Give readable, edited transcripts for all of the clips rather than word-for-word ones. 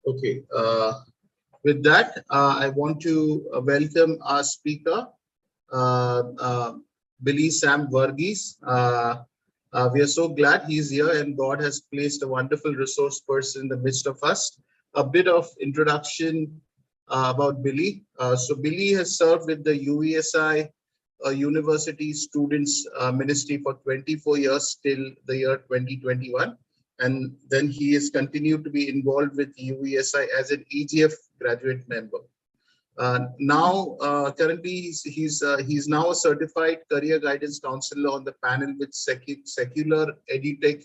Okay. With that, I want to welcome our speaker, uh, uh, Billy Sam Varghese. We are so glad he's here, and God has placed a wonderful resource person in the midst of us. A bit of introduction about Billy. So Billy has served with the UESI University Students Ministry for 24 years till the year 2021. And then he has continued to be involved with UESI as an EGF graduate member. Currently, he's now a certified career guidance counselor on the panel with secular edutech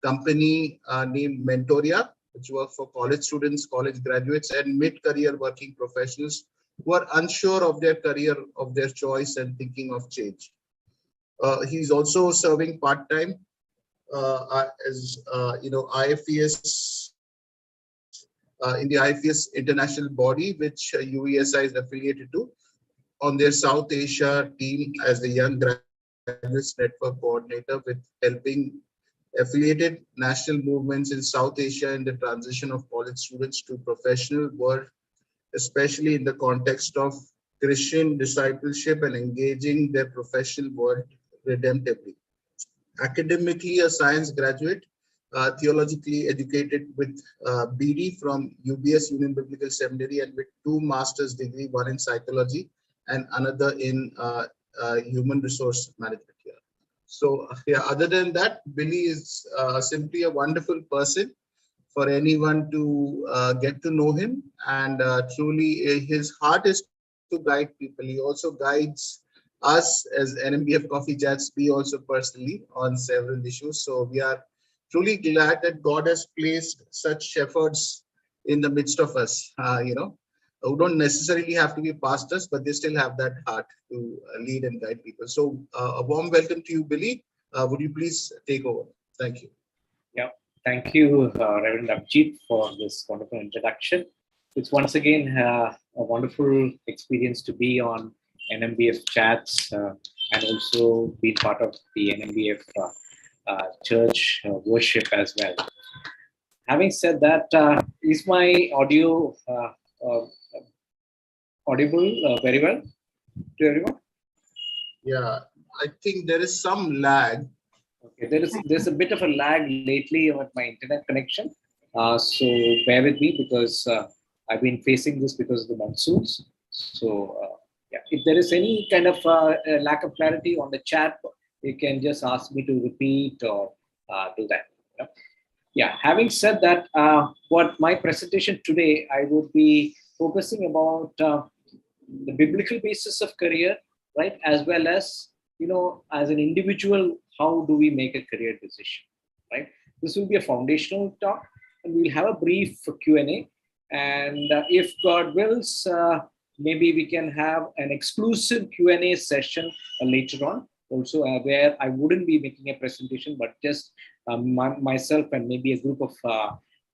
company named Mentoria, which works for college students, college graduates, and mid-career working professionals who are unsure of their career of their choice and thinking of change. He's also serving part-time as IFES in the IFES international body, which UESI is affiliated to, on their South Asia team as the Young Graduates Network Coordinator, with helping affiliated national movements in South Asia in the transition of college students to professional world, especially in the context of Christian discipleship and engaging their professional world redemptively. Academically, a science graduate, theologically educated with BD from UBS Union Biblical Seminary, and with 2 master's degree, one in psychology and another in human resource management here. So yeah, other than that, Billy is simply a wonderful person for anyone to get to know him, and truly his heart is to guide people. He also guides us as NMBF Coffee Chats, we also personally, on several issues. So we are truly glad that God has placed such shepherds in the midst of us, who don't necessarily have to be pastors, but they still have that heart to lead and guide people. So a warm welcome to you, Billy. Would you please take over? Thank you. Yeah, thank you, Reverend Abhijit, for this wonderful introduction. It's once again a wonderful experience to be on NMBF chats and also be part of the NMBF church worship as well. Having said that, is my audio audible very well to everyone? Yeah, I think there is some lag. Okay, there's a bit of a lag lately with my internet connection, so bear with me because I've been facing this because of the monsoons. So yeah, if there is any kind of lack of clarity on the chat, you can just ask me to repeat or do that. Yeah, having said that, what my presentation today, I would be focusing about the biblical basis of career, right? As well as, as an individual, how do we make a career decision, right? This will be a foundational talk, and we'll have a brief Q&A. And if God wills, maybe we can have an exclusive Q&A session later on, also where I wouldn't be making a presentation, but just myself and maybe a group of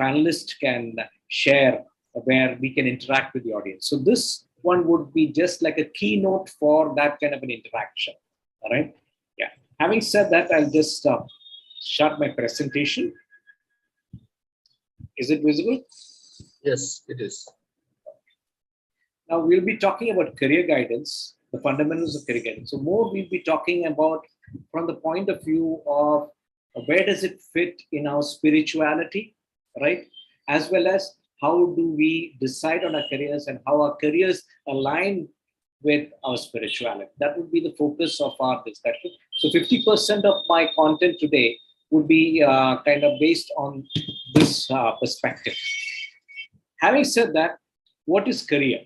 panelists can share where we can interact with the audience. So this one would be just like a keynote for that kind of an interaction. All right. Yeah. Having said that, I'll just start my presentation. Is it visible? Yes, it is. Now we'll be talking about career guidance, the fundamentals of career guidance. So more we'll be talking about from the point of view of where does it fit in our spirituality, right? As well as how do we decide on our careers and how our careers align with our spirituality. That would be the focus of our discussion. So 50% of my content today would be kind of based on this perspective. Having said that, what is career,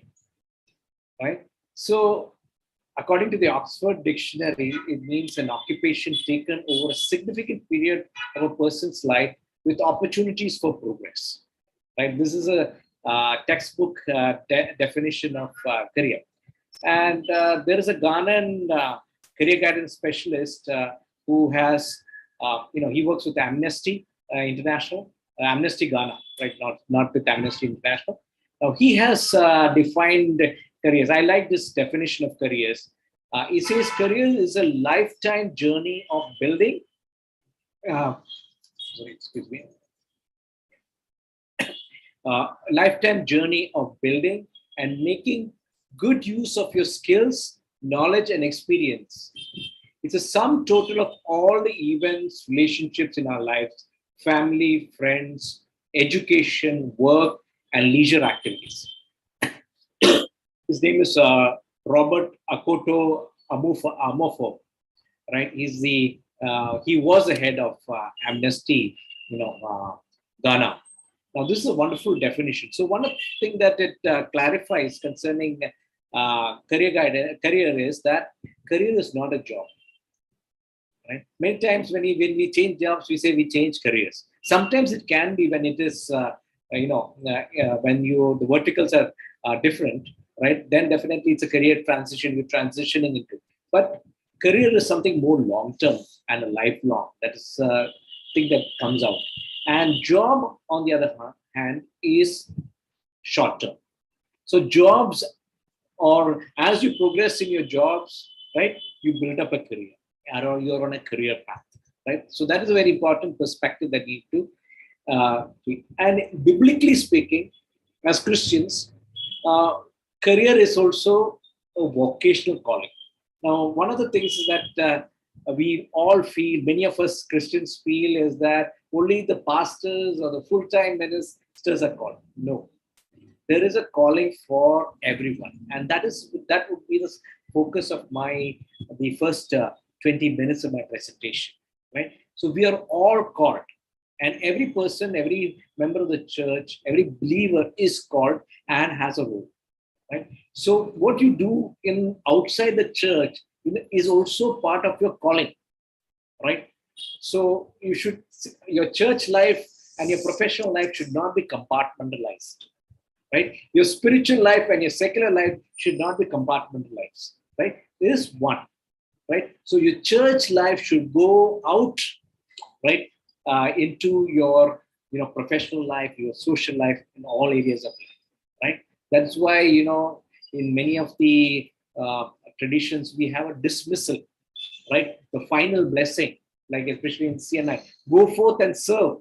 right? So according to the Oxford Dictionary, it means an occupation taken over a significant period of a person's life with opportunities for progress, right? This is a textbook definition of career. And there is a Ghanaian career guidance specialist who has, he works with Amnesty International, Amnesty Ghana, right? Not with Amnesty International. Now he has defined careers. I like this definition of careers. He says career is a lifetime journey of building. Sorry, excuse me. lifetime journey of building and making good use of your skills, knowledge, and experience. It's a sum total of all the events, relationships in our lives, family, friends, education, work, and leisure activities. His name is Robert Akoto Amofo, right? He was the head of Amnesty, Ghana. Now, this is a wonderful definition. So, one of the things that it clarifies concerning career is that career is not a job. Right? Many times when we change jobs, we say we change careers. Sometimes it can be when it is, when the verticals are different, right? Then definitely it's a career transition you're transitioning into. But career is something more long term and a lifelong. That is a thing that comes out. And job, on the other hand, is short term. So jobs, or as you progress in your jobs, right, you build up a career, or you're on a career path, right? So that is a very important perspective that you need to keep. And biblically speaking, as Christians, career is also a vocational calling. Now, one of the things is that we all feel, many of us Christians feel, is that only the pastors or the full-time ministers are called. No, there is a calling for everyone, and that would be the focus of the first 20 minutes of my presentation, right? So we are all called, and every person, every member of the church, every believer is called and has a role, right? So what you do in outside the church is also part of your calling, right? So your church life and your professional life should not be compartmentalized, right? Your spiritual life and your secular life should not be compartmentalized, right? There is one, right? So your church life should go out, right, into your professional life, your social life, in all areas of life, right? That's why in many of the traditions we have a dismissal, right? The final blessing, like especially in CNI, go forth and serve,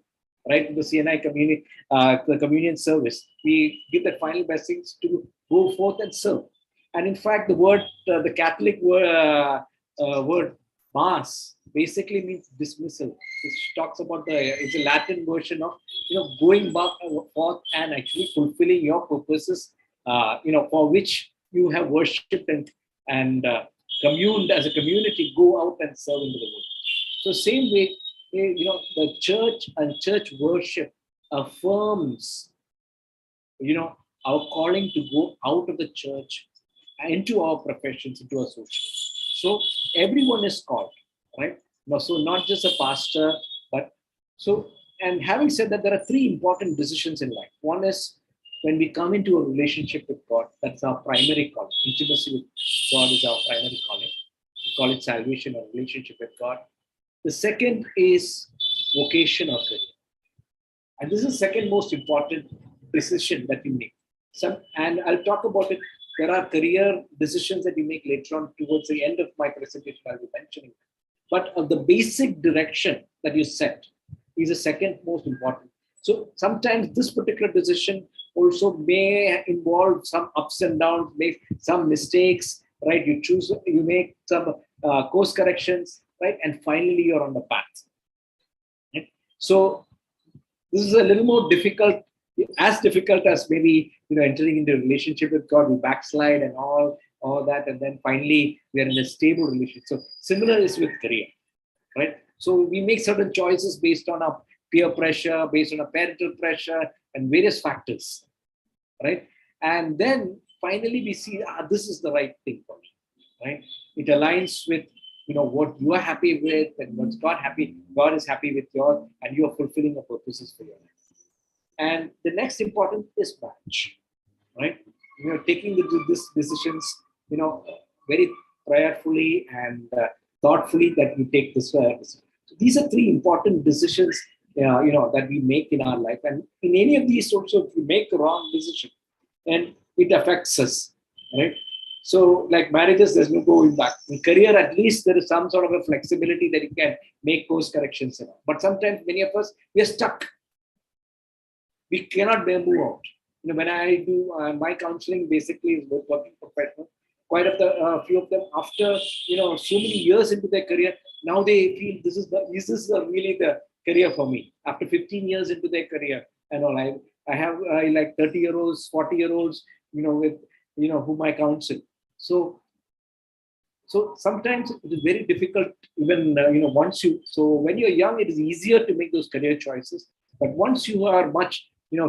right? The CNI community, the communion service, we give the final blessings to go forth and serve. And in fact, the Catholic word mass basically means dismissal. It talks about it's a Latin version of going back forth and actually fulfilling your purposes, for which you have worshipped and communed as a community. Go out and serve into the world. So same way, the church and church worship affirms, our calling to go out of the church into our professions, into our social. So everyone is called, right? Now, so not just a pastor, but so. And having said that, there are three important decisions in life. One is when we come into a relationship with God. That's our primary calling. Intimacy with God is our primary calling. We call it salvation or relationship with God. The second is vocation or career. And this is the second most important decision that you make. And I'll talk about it. There are career decisions that you make later on towards the end of my presentation. I'll be mentioning. But of the basic direction that you set is the second most important. So sometimes this particular decision also may involve some ups and downs, make some mistakes, right? You make some course corrections, right? And finally, you're on the path. Right? So this is a little more difficult, as difficult as maybe entering into a relationship with God. We backslide and all that, and then finally we are in a stable relationship. So similar is with career, right? So we make certain choices based on our peer pressure, based on our parental pressure, and various factors, right? And then finally we see this is the right thing for me, right? It aligns with what you are happy with, and what's God is happy with yours, and you are fulfilling the purposes for your life. And the next important is match, right? Taking these decisions, very prayerfully and thoughtfully that we take this. So these are three important decisions, that we make in our life. And in any of these also, if we make the wrong decision, and it affects us, right? So like marriages, there's no going back. In career, at least there is some sort of a flexibility that you can make course corrections. But sometimes many of us, we are stuck. we cannot move out. When I do my counseling, basically is with working professionals. Quite a few of them, after so many years into their career, now they feel this is really the career for me. After 15 years into their career, and all, I have like 30-year-olds, 40-year-olds, with whom I counsel. So sometimes it is very difficult, even once you. So when you're young, it is easier to make those career choices. But once you are much,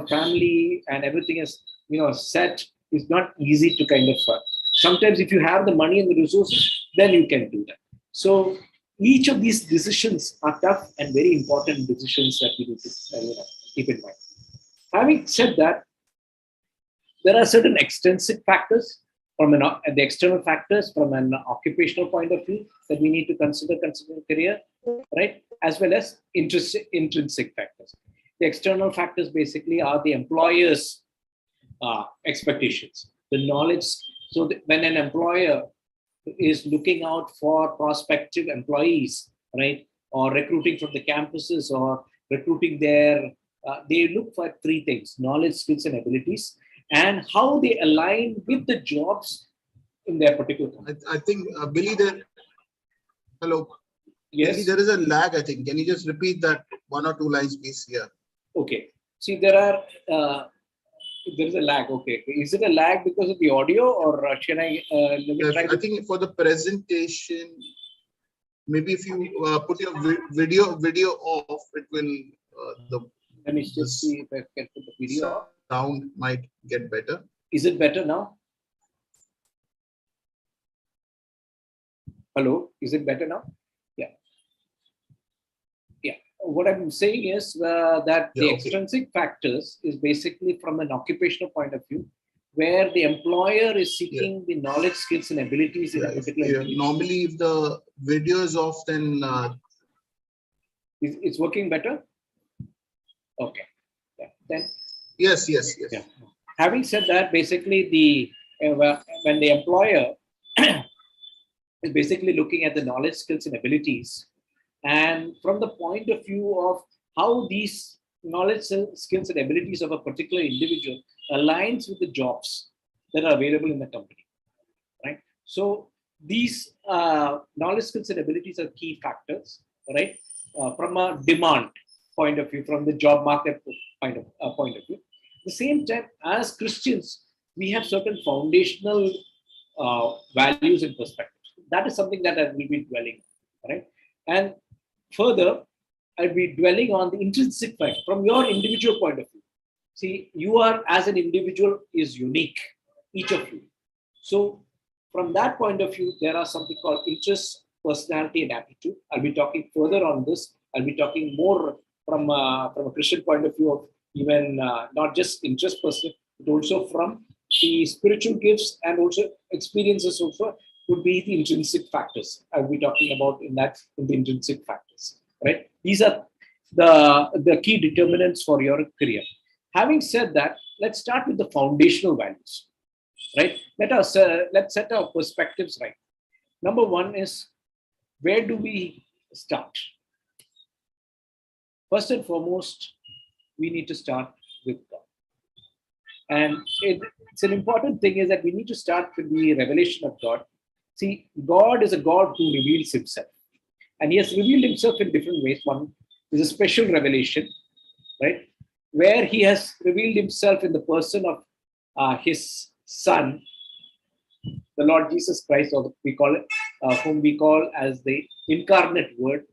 family and everything is, set, it's not easy to kind of. Sometimes, if you have the money and the resources, then you can do that. So each of these decisions are tough and very important decisions that we need to keep in mind. Having said that, there are certain extrinsic factors the external factors from an occupational point of view that we need to consider career, right? As well as intrinsic factors. The external factors basically are the employer's expectations, the knowledge. So when an employer is looking out for prospective employees, right, or recruiting from the campuses or recruiting they look for three things: knowledge, skills, and abilities, and how they align with the jobs in their particular company. I think, Billy, hello. Yes. Billy, there is a lag, I think. Can you just repeat that one or two lines, please? Here. Okay. See, there is a lag. Okay. Is it a lag because of the audio, or should I? I think for the presentation, maybe if you put your video off, it will. Let me just see if I can put the video off. Sound might get better. Is it better now? Hello, is it better now? Yeah. Yeah. What I'm saying is that the extrinsic factors is basically from an occupational point of view, where the employer is seeking the knowledge, skills, and abilities in a particular. Normally, if the video is off, then it's working better. Okay. Yeah. Then. Yes. Yeah. Having said that, basically when the employer is basically looking at the knowledge, skills, and abilities, and from the point of view of how these knowledge, skills, and abilities of a particular individual aligns with the jobs that are available in the company, right? So these knowledge, skills, and abilities are key factors, right? From a demand point of view, from the job market point of view. At the same time, as Christians, we have certain foundational values and perspectives. That is something that I will be dwelling on, right? And further, I'll be dwelling on the intrinsic fact from your individual point of view. See, you are, as an individual, is unique, each of you. So from that point of view, there are something called interest, personality, and aptitude. I'll be talking further on this. I'll be talking more from a Christian point of view of even not just interest person, but also from the spiritual gifts and also experiences also would be the intrinsic factors. I'll be talking about in the intrinsic factors, right? These are the key determinants for your career. Having said that, let's start with the foundational values, right? Let's set our perspectives right. Number one is, where do we start? First and foremost, we need to start with God. And it's an important thing is that we need to start with the revelation of God. See, God is a God who reveals himself. And he has revealed himself in different ways. One is a special revelation, right? Where he has revealed himself in the person of his Son, the Lord Jesus Christ, or we call it, whom we call as the incarnate Word,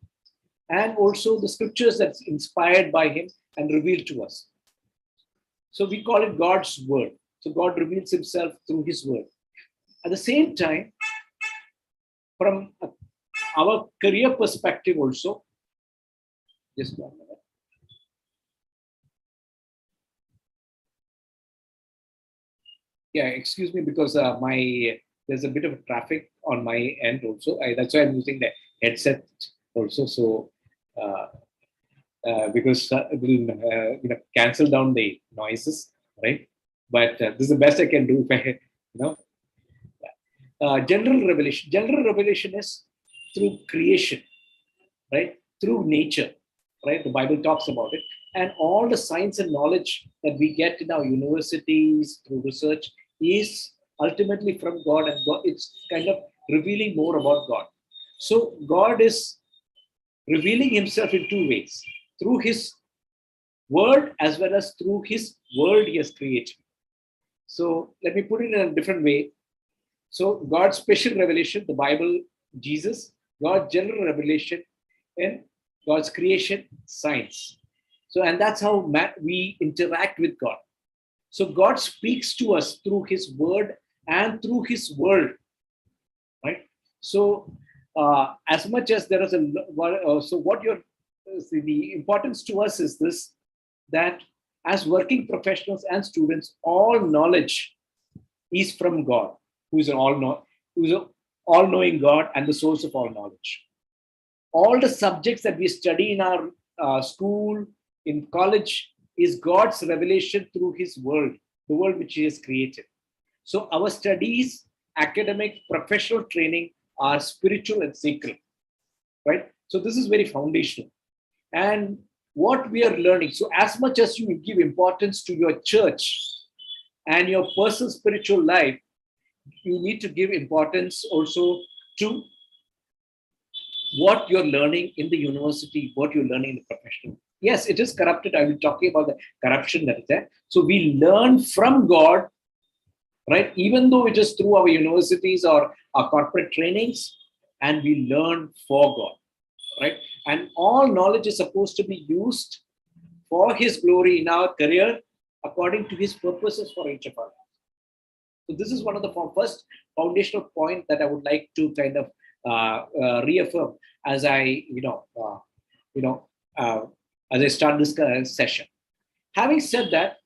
and also the scriptures that's inspired by him and revealed to us. So we call it God's Word. So God reveals himself through his Word. At the same time, from our career perspective also, just 1 minute. Yeah, excuse me, because there's a bit of traffic on my end also. That's why I'm using the headset also. So because it will cancel down the noises, right? But this is the best I can do. If I, general revelation. General revelation is through creation, right? Through nature, right? The Bible talks about it. And all the science and knowledge that we get in our universities through research is ultimately from God, and God, it's kind of revealing more about God. So God is revealing himself in two ways: through his word as well as through his world he has created. So let me put it in a different way. So God's special revelation, the Bible, Jesus, God's general revelation, and God's creation, science. So, and that's how we interact with God. So God speaks to us through his word and through his world, right? So as much as there is so what you're, the importance to us is this, that as working professionals and students, all knowledge is from God, who is who's an all-knowing God and the source of all knowledge. All the subjects that we study in our school, in college, is God's revelation through his world, the world which he has created. So our studies, academic, professional training are spiritual and sacred, right? So this is very foundational. And what we are learning, so as much as you give importance to your church and your personal spiritual life, you need to give importance also to what you're learning in the university, what you're learning in the professional. Yes, it is corrupted. I will talk about the corruption that is there. So we learn from God, right? Even though it is through our universities or our corporate trainings, and we learn for God, right? And all knowledge is supposed to be used for his glory in our career according to his purposes for each of us. So this is one of the first foundational point that I would like to kind of reaffirm as I, as I start this session. Having said that,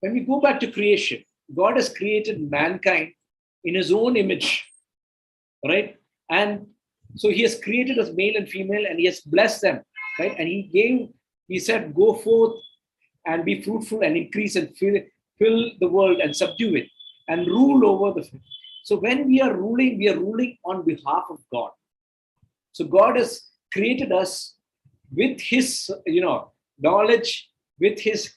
when we go back to creation, God has created mankind in his own image, right? And so he has created us male and female, and he has blessed them, right? And he said, go forth and be fruitful and increase and fill the world and subdue it and rule over the. So when we are ruling on behalf of God. So God has created us with his, knowledge, with his,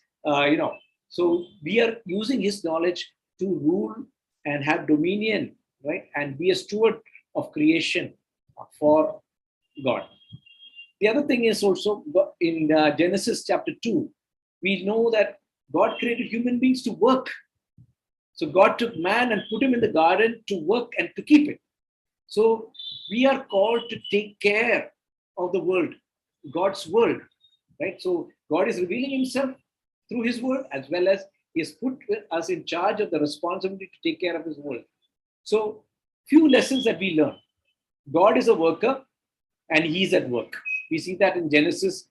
so we are using his knowledge to rule and have dominion, right? And be a steward of creation for God. The other thing is also in Genesis chapter 2, we know that God created human beings to work. So God took man and put him in the garden to work and to keep it. So we are called to take care of the world, God's world, right? So God is revealing himself through his word, as well as he has put us in charge of the responsibility to take care of his world. So few lessons that we learn. God is a worker and he's at work. We see that in Genesis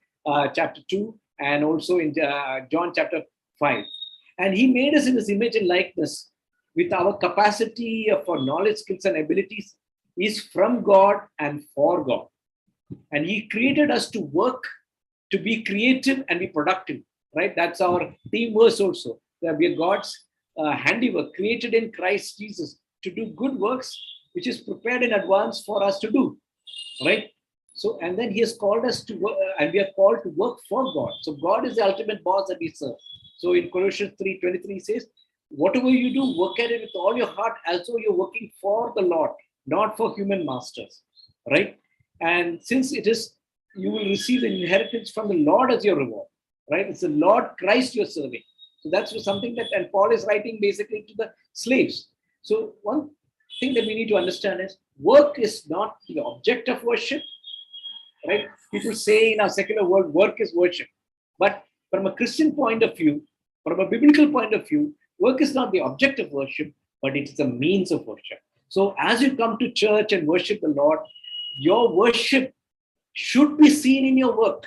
chapter 2 and also in John chapter 5. And he made us in his image and likeness, with our capacity for knowledge, skills, and abilities is from God and for God. And he created us to work, to be creative and be productive, right? That's our theme verse also. That we are God's handiwork, created in Christ Jesus to do good works, which is prepared in advance for us to do, right? So, and then he has called us to work, and we are called to work for God. So God is the ultimate boss that we serve. So in Colossians 3:23 says, whatever you do, work at it with all your heart, as though you're working for the Lord, not for human masters, right? And since it is, you will receive the inheritance from the Lord as your reward, right? It's the Lord Christ you're serving. So that's something that, and Paul is writing basically to the slaves. So one thing that we need to understand is work is not the object of worship, right? People say in our secular world, work is worship. But from a Christian point of view, from a biblical point of view, work is not the object of worship, but it is the means of worship. So as you come to church and worship the Lord, your worship should be seen in your work,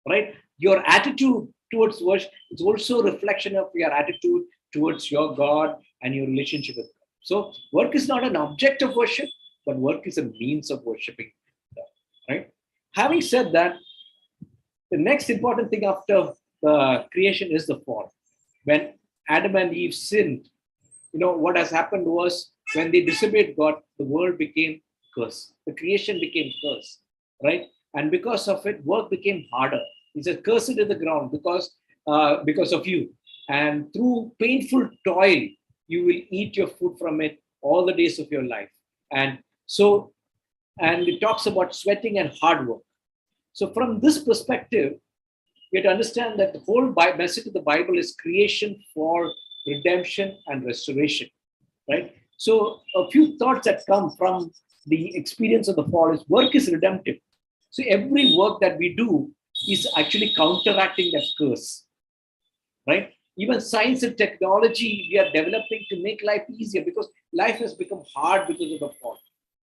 right? Your attitude towards worship is also a reflection of your attitude towards your God and your relationship with God. So work is not an object of worship, but work is a means of worshiping God, right? Having said that, the next important thing after the creation is the fall. When Adam and Eve sinned, what has happened was when they disobeyed God, the world became cursed. The creation became cursed, right? And because of it, work became harder. He says, curse it to the ground because of you. And through painful toil, you will eat your food from it all the days of your life. And so, and it talks about sweating and hard work. So from this perspective, we have to understand that the whole message of the Bible is creation for redemption and restoration, right? So a few thoughts that come from the experience of the fall is work is redemptive. So every work that we do is actually counteracting that curse, right? Even science and technology, we are developing to make life easier because life has become hard because of the fall.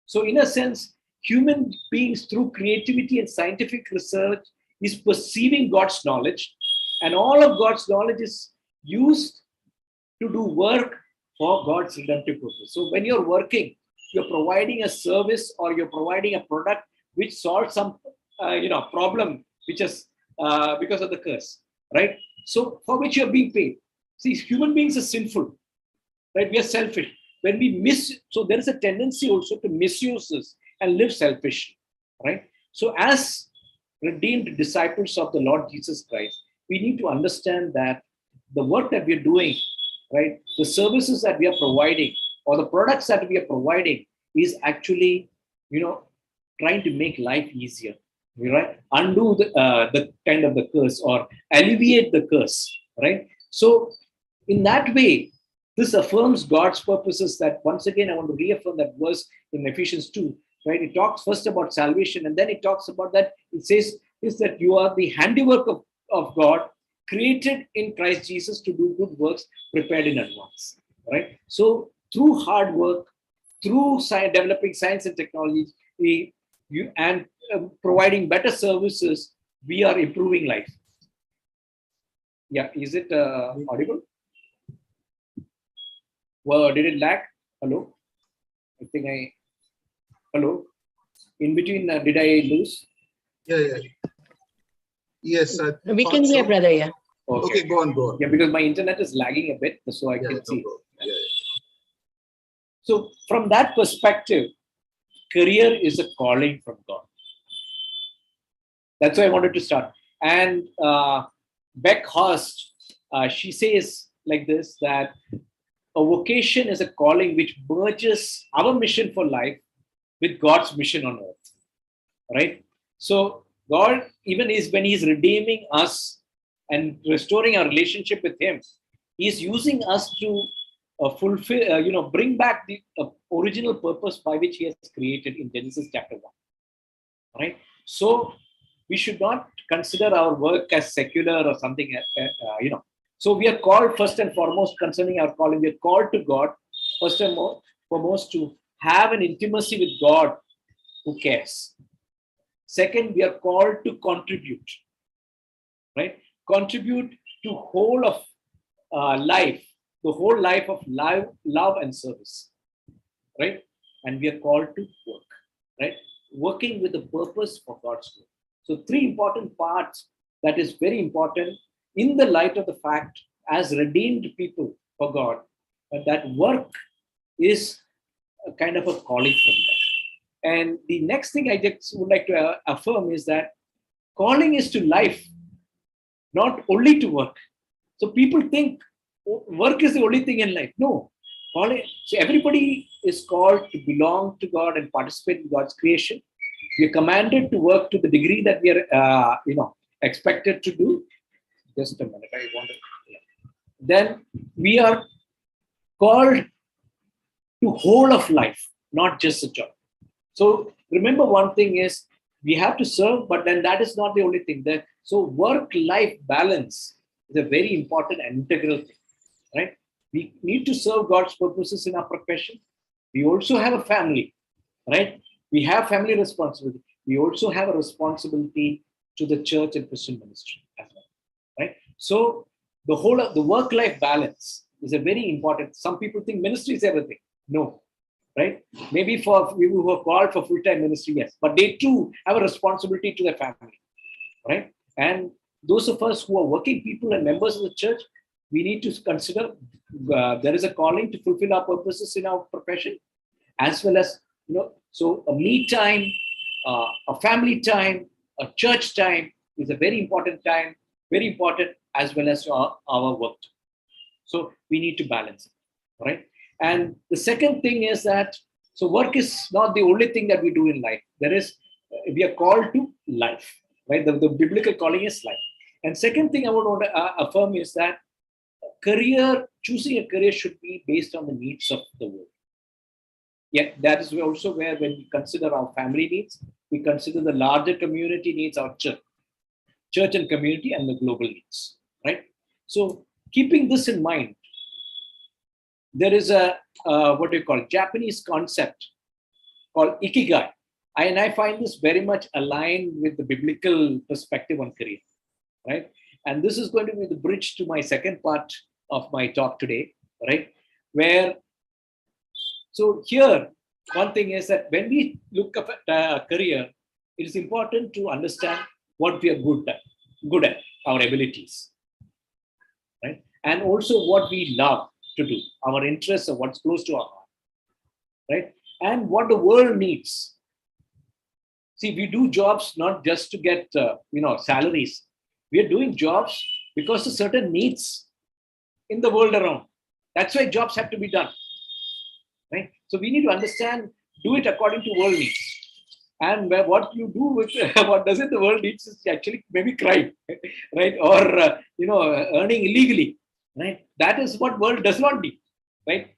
So in a sense, human beings through creativity and scientific research is perceiving God's knowledge, and all of God's knowledge is used to do work for God's redemptive purpose. So when you're working, you're providing a service or you're providing a product which solves some problem which is because of the curse, right? So for which you're being paid. See, human beings are sinful, right? We are selfish. When we so there is a tendency also to misuse this and live selfishly, right? So as redeemed disciples of the Lord Jesus Christ, we need to understand that the work that we are doing, right, the services that we are providing or the products that we are providing is actually, trying to make life easier, right? Undo the kind of the curse or alleviate the curse, right? So in that way, this affirms God's purposes. That once again, I want to reaffirm that verse in Ephesians 2, right? It talks first about salvation, and then it talks about that. It says is that you are the handiwork of God, created in Christ Jesus to do good works prepared in advance, right? So through hard work, through developing science and technology, and providing better services, we are improving life. Yeah, is it audible? Well, did it lag? Hello? I think hello? In between, did I lose? Yeah. Yes, We can hear, brother. Yeah. Okay, go on. Yeah, because my internet is lagging a bit, so I can see. Yeah. So from that perspective, career is a calling from God. That's why I wanted to start. And Beck Horst, she says like this, that a vocation is a calling which merges our mission for life with God's mission on earth, right? So God, even when he's redeeming us and restoring our relationship with him, he's using us to fulfill, bring back the original purpose by which he has created in Genesis chapter 1, right? So we should not consider our work as secular or something, So we are called first and foremost concerning our calling. We are called to God first and foremost to have an intimacy with God who cares. Second, we are called to contribute, right? Contribute to whole of life, the whole life of love and service, right? And we are called to work, right? Working with the purpose for God's good. So three important parts that is very important in the light of the fact as redeemed people for God, that work is a kind of a calling from God. And the next thing I just would like to affirm is that calling is to life, not only to work. So people think work is the only thing in life. No. So everybody is called to belong to God and participate in God's creation. We are commanded to work to the degree that we are, expected to do. Just a minute, I want to. Then we are called to whole of life, not just a job. So remember, one thing is we have to serve, but then that is not the only thing. So work-life balance is a very important and integral thing, right? We need to serve God's purposes in our profession. We also have a family, right? We have family responsibility. We also have a responsibility to the church and Christian ministry as well, right? So the whole of the work-life balance is a very important. Some people think ministry is everything. No, right? Maybe for people who are called for full-time ministry, yes, but they too have a responsibility to their family, right? And those of us who are working people and members of the church, we need to consider there is a calling to fulfill our purposes in our profession, as well as, so a me time, a family time, a church time, is a very important time, very important as well as our work. So we need to balance it, right? And the second thing is that, so work is not the only thing that we do in life. There is, we are called to life, right? The biblical calling is life. And second thing I would want to affirm is that choosing a career should be based on the needs of the world. Yet that is also where, when we consider our family needs, we consider the larger community needs, our church and community, and the global needs, right? So keeping this in mind, there is a what do you call, Japanese concept called ikigai, and I find this very much aligned with the biblical perspective on career, right? And this is going to be the bridge to my second part of my talk today, right? Where, so here, one thing is that when we look at a career, it is important to understand what we are good at, our abilities, right? And also what we love to do, our interests, or what's close to our heart, right? And what the world needs. See, we do jobs not just to get salaries. We are doing jobs because of certain needs in the world around. That's why jobs have to be done, right? So we need to understand, do it according to world needs. And what you do with what doesn't the world needs is actually maybe crime, right? Or earning illegally, right? That is what world does not need, right?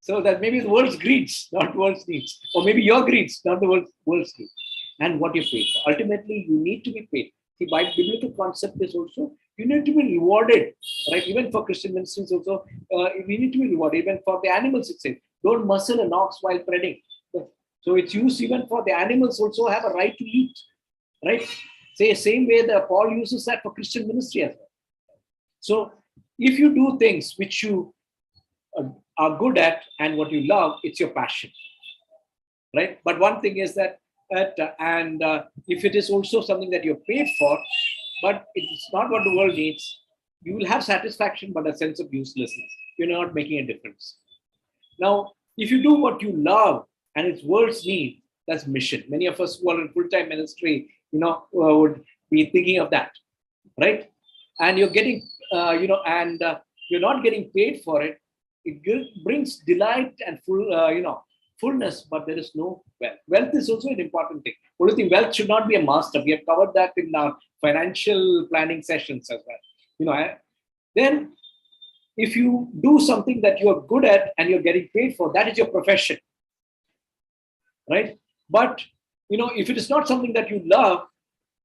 So that maybe the world's greeds, not world's needs, or maybe your greeds, not the world's needs. And what you paid for. Ultimately, you need to be paid. See, by biblical concept is also, you need to be rewarded, right? Even for Christian ministries also, we need to be rewarded. Even for the animals, it says, don't muzzle an ox while treading. So it's used even for the animals also have a right to eat, right? Say same way that Paul uses that for Christian ministry as well. So if you do things which you are good at and what you love, it's your passion, right? But one thing is that, if it is also something that you're paid for, but it's not what the world needs, you will have satisfaction, but a sense of uselessness. You're not making a difference. Now, if you do what you love and it's world's need, that's mission. Many of us who are in full-time ministry, would be thinking of that, right? And you're getting, you're not getting paid for it. It brings delight and fullness, but there is no wealth. Wealth is also an important thing. Only thing, wealth should not be a master. We have covered that in our financial planning sessions as well. Then if you do something that you're good at and you're getting paid for, that is your profession, right? But if it is not something that you love,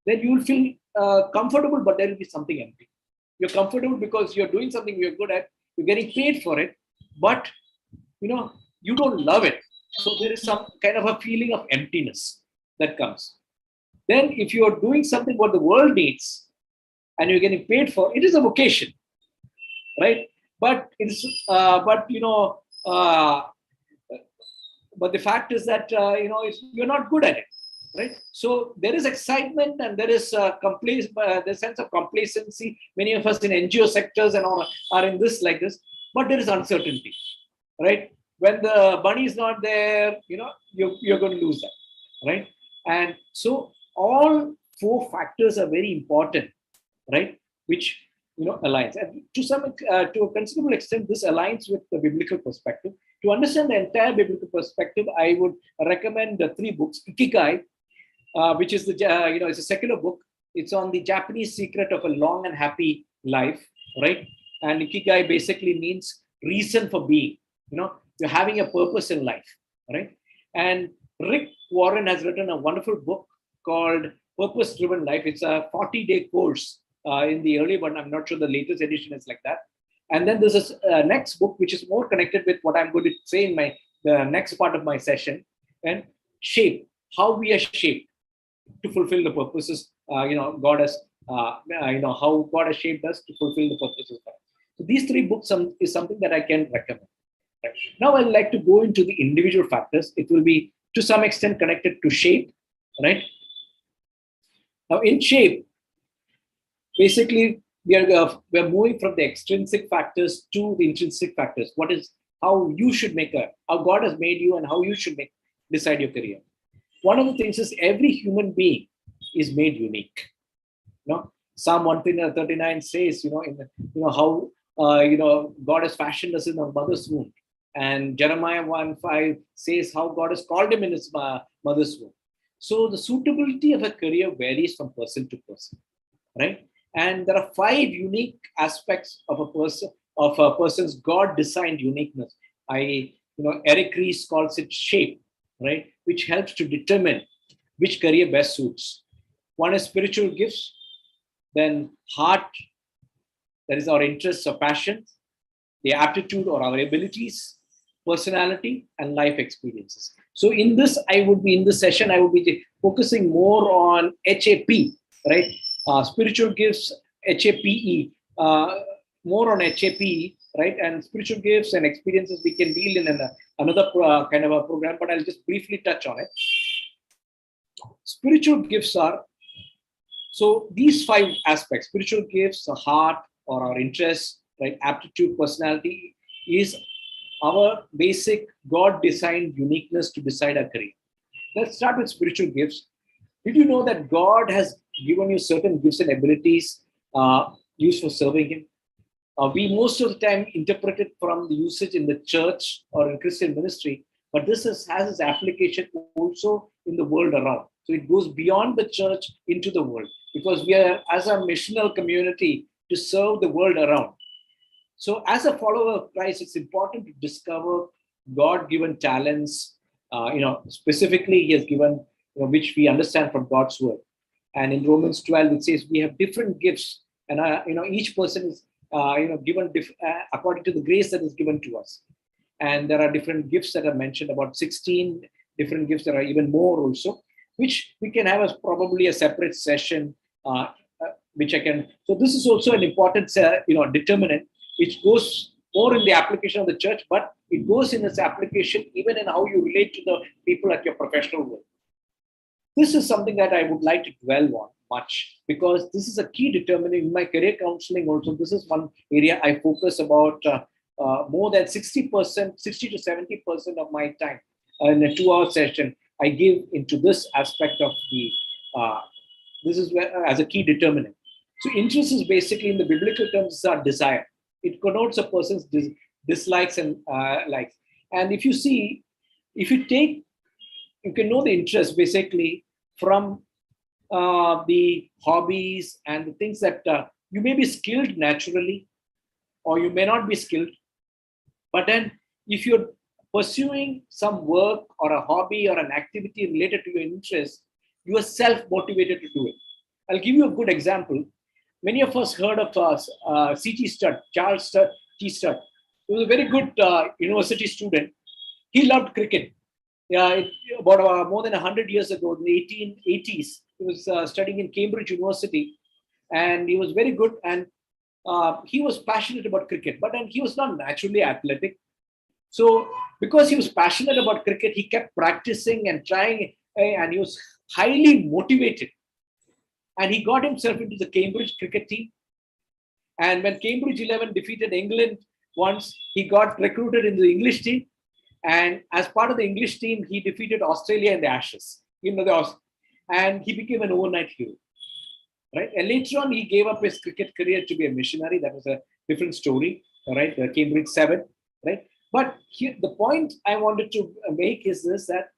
then you will feel comfortable, but there will be something empty. You're comfortable because you're doing something you're good at, you're getting paid for it, but you don't love it. So there is some kind of a feeling of emptiness that comes. Then if you are doing something what the world needs and you're getting paid for, it is a vocation, right? But it's but the fact is that you're not good at it, right? So there is excitement and there is the sense of complacency. Many of us in NGO sectors and all are in this like this, but there is uncertainty, right? When the money is not there, you're going to lose that, right? And so all four factors are very important, right? Which aligns, and to a considerable extent, this aligns with the biblical perspective. To understand the entire biblical perspective, I would recommend the 3 books. Ikigai, which is it's a secular book. It's on the Japanese secret of a long and happy life, right? And Ikigai basically means reason for being. You're having a purpose in life, right? And Rick Warren has written a wonderful book called Purpose Driven Life. It's a 40-day course. In the early one, I'm not sure the latest edition is like that. And then there's a next book, which is more connected with what I'm going to say in the next part of my session. And Shape, how we are shaped to fulfill the purposes, God has, how God has shaped us to fulfill the purposes. So these 3 books is something that I can recommend. Right. Now I'd like to go into the individual factors. It will be to some extent connected to shape, right? Now in shape, basically we're moving from the extrinsic factors to the intrinsic factors. What is how you should how God has made you and how you should decide your career. One of the things is every human being is made unique. Psalm 139 says, how God has fashioned us in our mother's womb. And Jeremiah 1:5 says how God has called him in his mother's womb. So the suitability of a career varies from person to person, right? And there are 5 unique aspects of a person's God-designed uniqueness. Eric Ries calls it shape, right? Which helps to determine which career best suits. One is spiritual gifts, then heart, that is our interests or passions, the aptitude or our abilities, personality, and life experiences. So in this session, I would be focusing more on HAP, right? Spiritual gifts, HAPE, more on HAPE, right? And spiritual gifts and experiences we can deal in another kind of a program, but I'll just briefly touch on it. Spiritual gifts are, so these 5 aspects: spiritual gifts, the heart or our interests, right? Aptitude, personality is our basic God-designed uniqueness to decide our career. Let's start with spiritual gifts. Did you know that God has given you certain gifts and abilities used for serving Him? We most of the time interpret it from the usage in the church or in Christian ministry, but this has its application also in the world around. So it goes beyond the church into the world, because we are, as a missional community, to serve the world around. So as a follower of Christ, it's important to discover God-given talents. Specifically, He has given, which we understand from God's word. And in Romans 12, it says we have different gifts, and each person is given according to the grace that is given to us. And there are different gifts that are mentioned, about 16 different gifts. There are even more also, which we can have as probably a separate session, which I can. So this is also an important, determinant, which goes more in the application of the church, but it goes in its application even in how you relate to the people at your professional work. This is something that I would like to dwell on much, because this is a key determinant in my career counseling also. This is one area I focus about more than 60%, 60 to 70% of my time in a 2-hour session I give into this aspect of the, this is where, as a key determinant. So interest is basically, in the biblical terms, our desire. It connotes a person's dislikes and likes. And if you see, you can know the interest basically from the hobbies and the things that you may be skilled naturally, or you may not be skilled. But then if you're pursuing some work or a hobby or an activity related to your interest, you are self-motivated to do it. I'll give you a good example. Many of us heard of C.T. Studd, Charles T. Studd. He was a very good university student. He loved cricket. About more than 100 years ago, in the 1880s, he was studying in Cambridge University, and he was very good, and he was passionate about cricket, but then he was not naturally athletic. So because he was passionate about cricket, he kept practicing and trying, and he was highly motivated. And he got himself into the Cambridge cricket team. And when Cambridge 11 defeated England once, he got recruited into the English team. And as part of the English team, he defeated Australia in the Ashes. And he became an overnight hero. Right? And later on, he gave up his cricket career to be a missionary. That was a different story. Right? The Cambridge 7. Right? But here, the point I wanted to make is this: that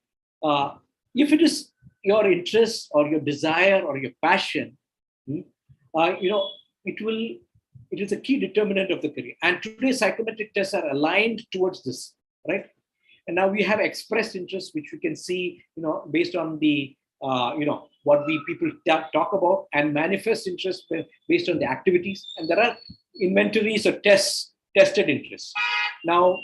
if it is your interest or your desire or your passion, it is a key determinant of the career. And today's psychometric tests are aligned towards this, right? And now we have expressed interest, which we can see, based on the, what people talk about, and manifest interest based on the activities. And there are inventories or tested interests. Now,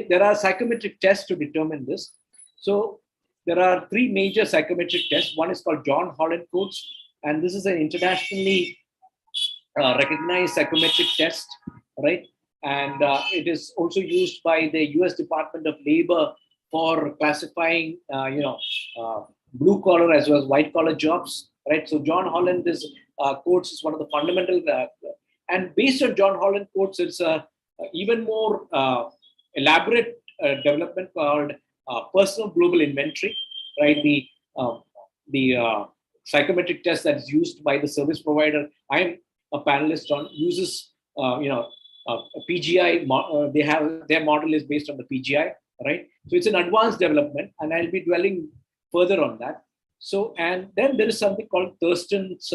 there are psychometric tests to determine this. So there are 3 major psychometric tests. One is called John Holland Codes, and this is an internationally recognized psychometric test, right? And it is also used by the US Department of Labor for classifying, blue collar as well as white collar jobs, right? So John Holland codes is one of the fundamental, and based on John Holland codes, it's a even more elaborate development called personal global inventory, right? The psychometric test that is used by the service provider I'm a panelist on uses, a PGI. They have their model is based on the PGI, right? So it's an advanced development, and I'll be dwelling further on that. So, and then there is something called Thurston's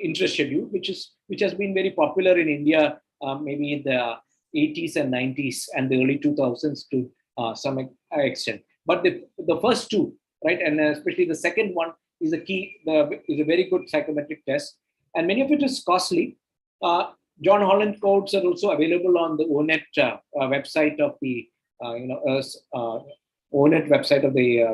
interest schedule, which has been very popular in India, maybe in the 80s and 90s and the early 2000s to some extent. But the first two, right, and especially the second one is a key. Is a very good psychometric test, and many of it is costly. John Holland codes are also available on the ONET website of the ONET website of the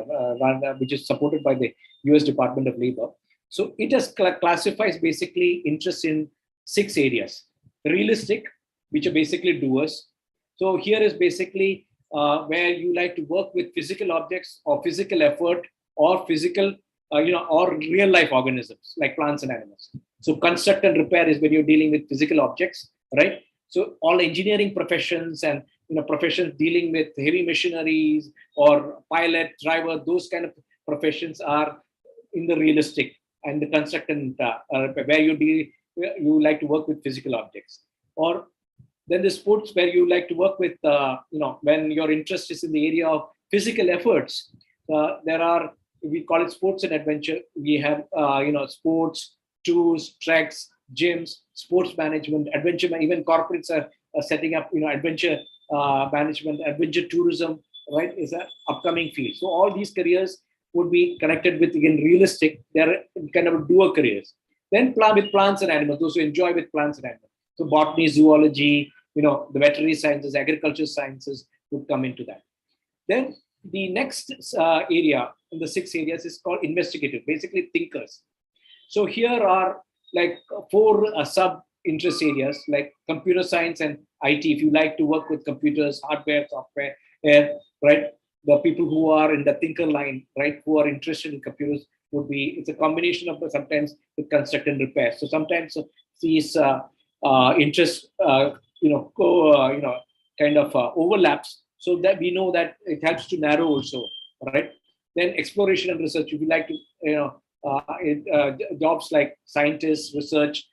which is supported by the US Department of Labor. So it has classifies basically interest in 6 areas. Realistic, which are basically doers. So here is basically where you like to work with physical objects or physical effort or physical, or real life organisms like plants and animals. So construct and repair is when you're dealing with physical objects, right? So all engineering professions and professions dealing with heavy machineries or pilot, driver, those kind of professions are in the realistic, and the construct and where you like to work with physical objects. Or then the sports where you like to work with, when your interest is in the area of physical efforts. There are, we call it sports and adventure. We have, sports, tours, treks, gyms, sports management, adventure. Even corporates are setting up, adventure management, adventure tourism, right, is an upcoming field. So all these careers would be connected with, again, realistic. They're kind of dual careers. Then with plants and animals, those who enjoy with plants and animals. So botany, zoology, the veterinary sciences, agriculture sciences would come into that. Then the next area in the 6 areas is called investigative, basically thinkers. So here are like 4 sub interest areas like computer science and IT. If you like to work with computers, hardware, software, right? The people who are in the thinker line, right, who are interested in computers would be, it's a combination of sometimes with construct and repair. So sometimes these interests, overlaps, so that we know that it helps to narrow also, right? Then exploration and research. If you like to, jobs like scientists, research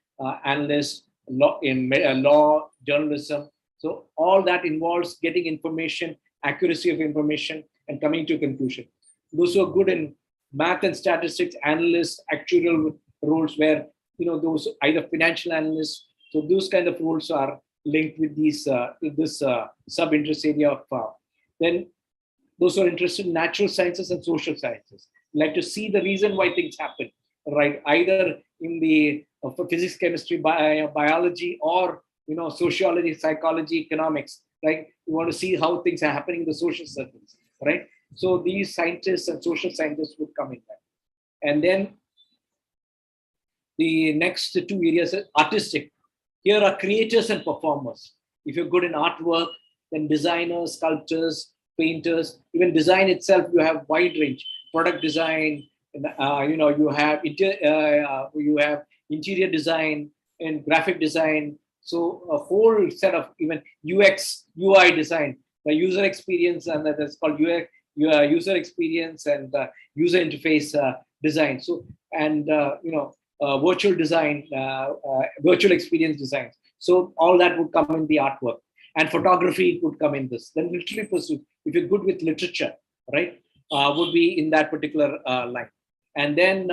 analysts, law, journalism. So all that involves getting information, accuracy of information, and coming to a conclusion. Those who are good in math and statistics, analysts, actuarial roles, where those either financial analysts. So those kind of roles are linked with these this sub-interest area of. Then those who are interested in natural sciences and social sciences like to see the reason why things happen, right? Either in the physics, chemistry, biology, or sociology, psychology, economics. Right? You want to see how things are happening in the social circles, right? So these scientists and social scientists would come in there. And then the next 2 areas are artistic. Here are creators and performers. If you're good in artwork, then designers, sculptors, painters, even design itself, you have wide range. Product design, you have interior design and graphic design. So a whole set of even UX, UI design, the user experience, and that's called UX, user experience and user interface design. So, and virtual design, virtual experience design. So all that would come in the artwork, and photography would come in this. Then literary pursuit, if you're good with literature, right, would be in that particular line. And then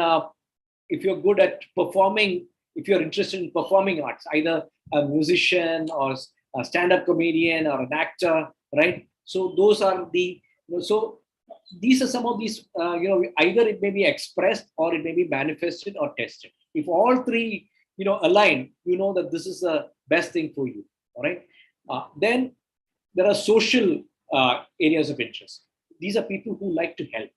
if you're good at performing, if you're interested in performing arts, either a musician or a stand-up comedian or an actor, right? So those are the, so these are some of these, either it may be expressed or it may be manifested or tested. If all 3, align, that this is the best thing for you, all right? Then there are social areas of interest. These are people who like to help,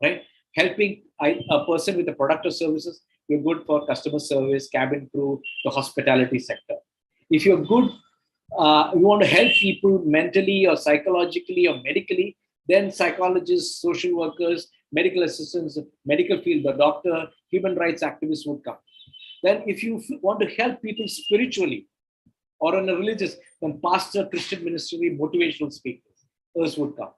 right? Helping a person with a product or services. You're good for customer service, cabin crew, the hospitality sector. If you're good, you want to help people mentally or psychologically or medically, then psychologists, social workers, medical assistants, medical field, the doctor, human rights activists would come. Then if you want to help people spiritually or on a religious, then pastor, Christian ministry, motivational speakers, those would come.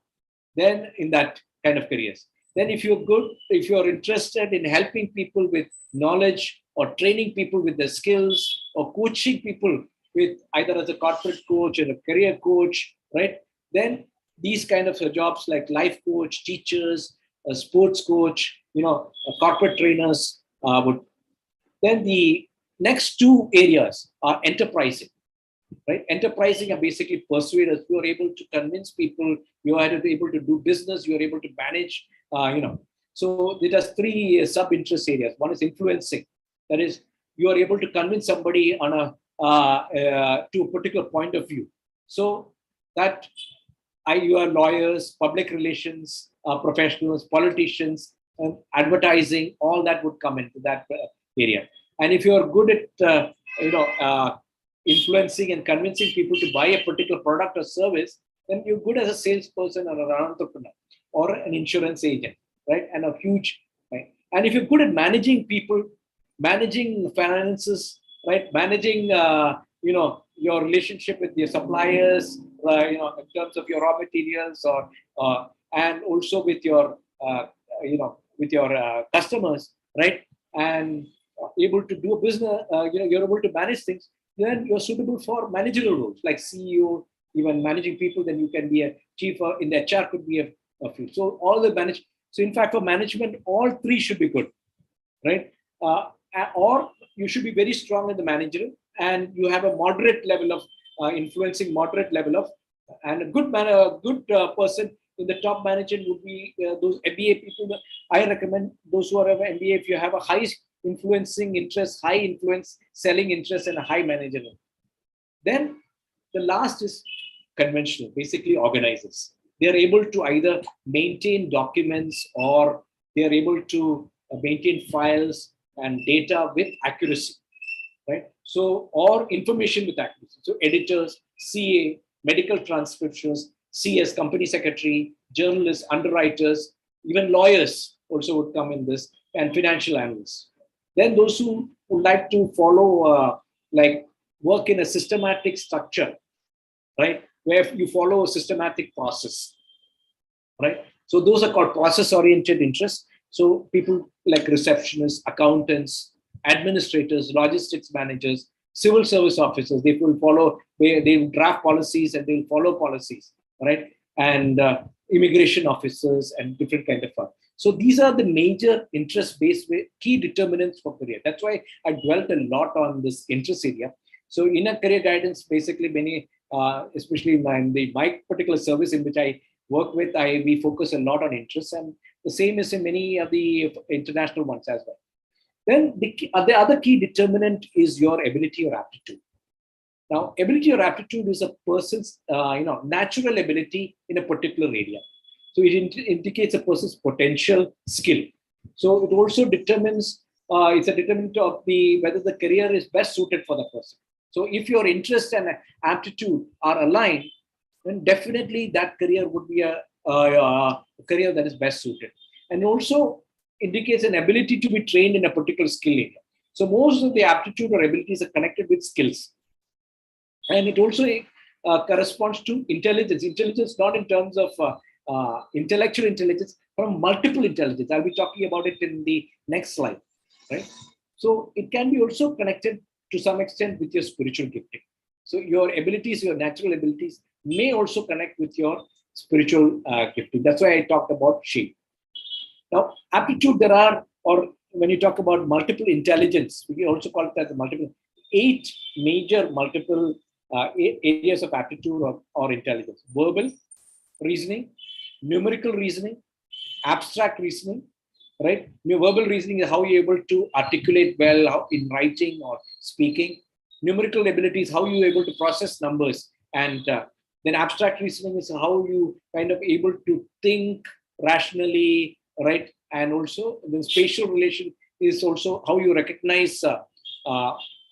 Then in that kind of careers. Then if you're good, if you're interested in helping people with knowledge or training people with their skills or coaching people with either as a corporate coach or a career coach, right? Then these kind of jobs like life coach, teachers, a sports coach, corporate trainers would. Then the next two areas are enterprising, right? Enterprising are basically persuaders. You are able to convince people. You are able to do business. You are able to manage. So there are three sub-interest areas. One is influencing. That is, you are able to convince somebody on to a particular point of view. So that you are lawyers, public relations professionals, politicians, and advertising. All that would come into that area. And if you are good at influencing and convincing people to buy a particular product or service, then you're good as a salesperson or an entrepreneur or an insurance agent, right? And a huge, right? And if you're good at managing people, managing finances, right? Managing, your relationship with your suppliers, in terms of your raw materials, or and also with your, customers, right? And able to do a business, you're able to manage things, then you're suitable for managerial roles like CEO, even managing people. Then you can be a chief in the HR could be a field. So all the manage. So in fact, for management, all three should be good, right? Or you should be very strong in the managerial, and you have a moderate level of influencing, moderate level of, and a good person in the top management would be those MBA people. I recommend those who are of MBA. If you have a high influencing interest, high influence selling interest, and a high managerial. Then the last is conventional, basically organizers. They are able to either maintain documents or they are able to maintain files and data with accuracy, right? So, or information with accuracy. So editors, CA, medical transcriptions, CS, company secretary, journalists, underwriters, even lawyers also would come in this, and financial analysts. Then those who would like to follow, work in a systematic structure, right? Where you follow a systematic process, right? So those are called process-oriented interests. So people like receptionists, accountants, administrators, logistics managers, civil service officers, they will follow, they will draft policies and they will follow policies, right? And immigration officers and different kind of. So these are the major interest-based key determinants for career. That's why I dwelt a lot on this interest area. So in a career guidance, basically many, especially in my particular service in which I work with, we focus a lot on interest, and the same is in many of the international ones as well. Then the other key determinant is your ability or aptitude. Now, ability or aptitude is a person's natural ability in a particular area. So it indicates a person's potential skill. So it also determines, it's a determinant of whether the career is best suited for the person. So if your interest and aptitude are aligned, then definitely that career would be a career that is best suited. And also indicates an ability to be trained in a particular skill area. So most of the aptitude or abilities are connected with skills. And it also corresponds to intelligence. Intelligence not in terms of intellectual intelligence, from multiple intelligence. I'll be talking about it in the next slide, right? So it can be also connected to some extent with your spiritual gifting. So your abilities, your natural abilities may also connect with your spiritual gifting. That's why I talked about shape. Now, aptitude, there are, or when you talk about multiple intelligence, we can also call it as multiple, 8 major multiple areas of aptitude or intelligence: verbal reasoning, numerical reasoning, abstract reasoning, right? Your verbal reasoning is how you're able to articulate well in writing or speaking. Numerical ability is how you're able to process numbers. And then abstract reasoning is how you kind of able to think rationally, right? And also the spatial relation is also how you recognize